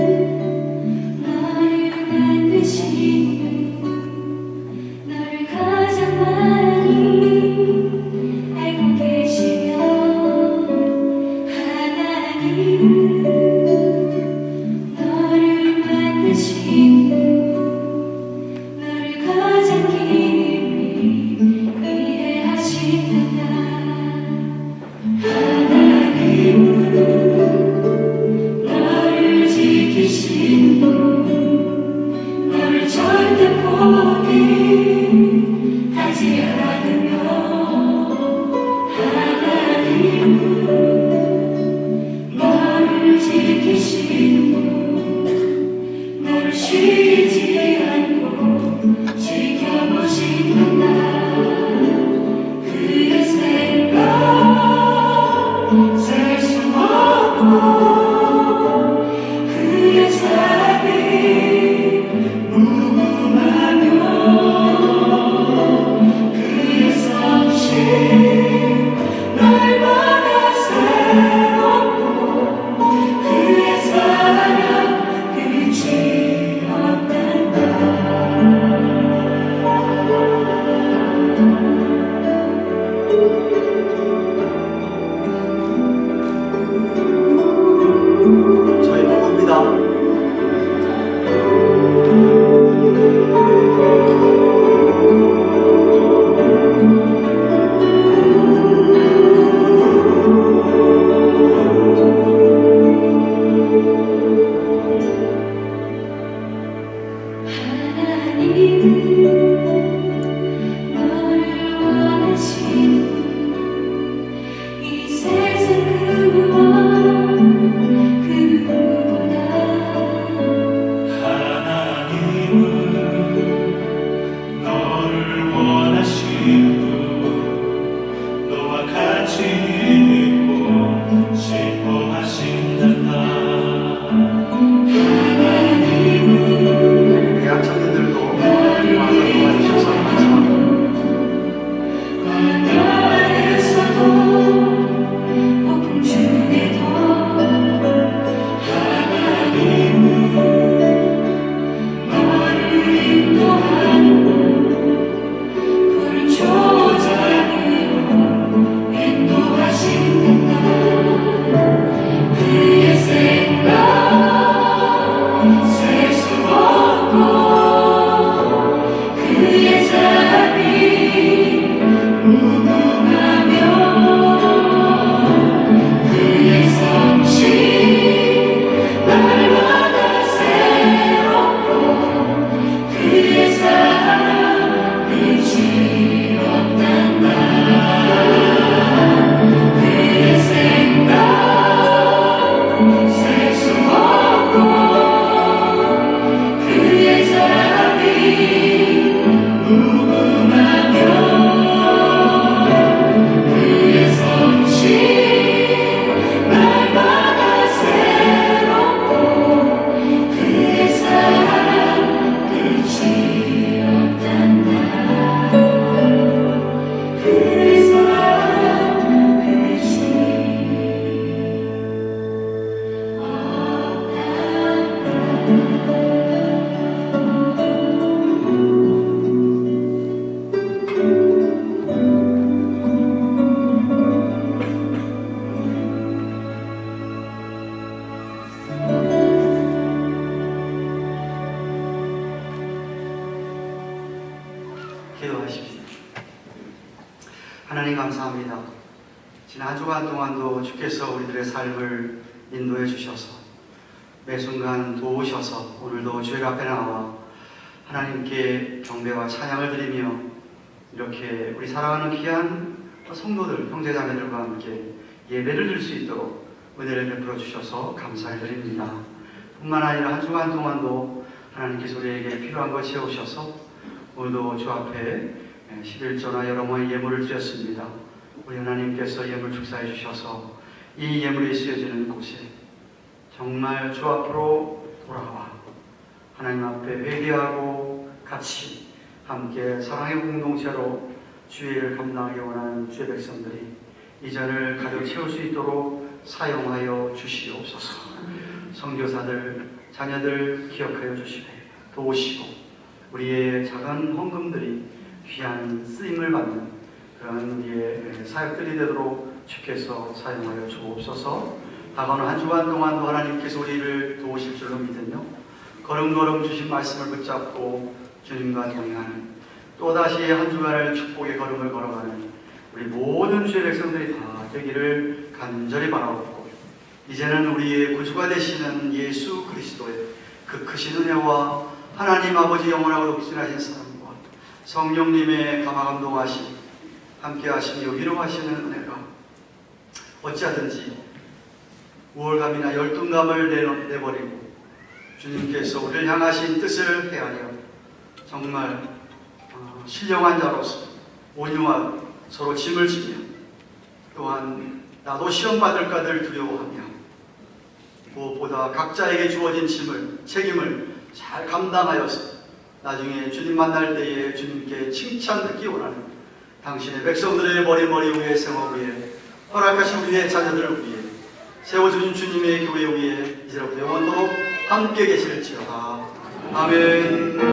Speaker 2: 기도하십시오. 하나님 감사합니다. 지난 한 주간 동안도 주께서 우리들의 삶을 인도해 주셔서 매 순간 도우셔서 오늘도 주의 앞에 나와 하나님께 경배와 찬양을 드리며 이렇게 우리 사랑하는 귀한 성도들, 형제자매들과 함께 예배를 드릴 수 있도록 은혜를 베풀어 주셔서 감사해 드립니다. 뿐만 아니라 한 주간 동안도 하나님께서 우리에게 필요한 것 채우셔서 오늘도 주 앞에 11조나 여러 모의 예물을 드렸습니다. 우리 하나님께서 예물 축사해 주셔서 이 예물이 쓰여지는 곳에 정말 주 앞으로 돌아와 하나님 앞에 회개하고 같이 함께 사랑의 공동체로 주의 일을 감당하기 원하는 주의 백성들이 이전을 가득 채울 수 있도록 사용하여 주시옵소서. 선교사들, 자녀들 기억하여 주시되 도우시고 우리의 작은 헌금들이 귀한 쓰임을 받는 그런 우리의 사역들이 되도록 주께서 사용하여 주옵소서. 다가오는 한 주간 동안도 하나님께서 우리를 도우실 줄로 믿으며 걸음걸음 주신 말씀을 붙잡고 주님과 동행하는 또다시 한 주간을 축복의 걸음을 걸어가는 우리 모든 주의 백성들이 다 되기를 간절히 바라옵고 이제는 우리의 구주가 되시는 예수 그리스도의 그 크신 은혜와 하나님 아버지 영원하고 독신하신 사랑과 성령님의 감화감동하심 함께 하시며 위로하시는 은혜가 어찌하든지 우월감이나 열등감을 내버리고 주님께서 우리를 향하신 뜻을 헤아려 정말 신령한 자로서 온유한 서로 짐을 지며 또한 나도 시험받을까들 두려워하며 무엇보다 각자에게 주어진 책임을 잘 감당하여서 나중에 주님 만날 때에 주님께 칭찬 듣기 원하는 당신의 백성들의 머리 위에 생업 위에 허락하신 우리의 자녀들을 위해 세워주신 주님의 교회 위에 이제부터 영원토록 함께 계실지어다. 아멘.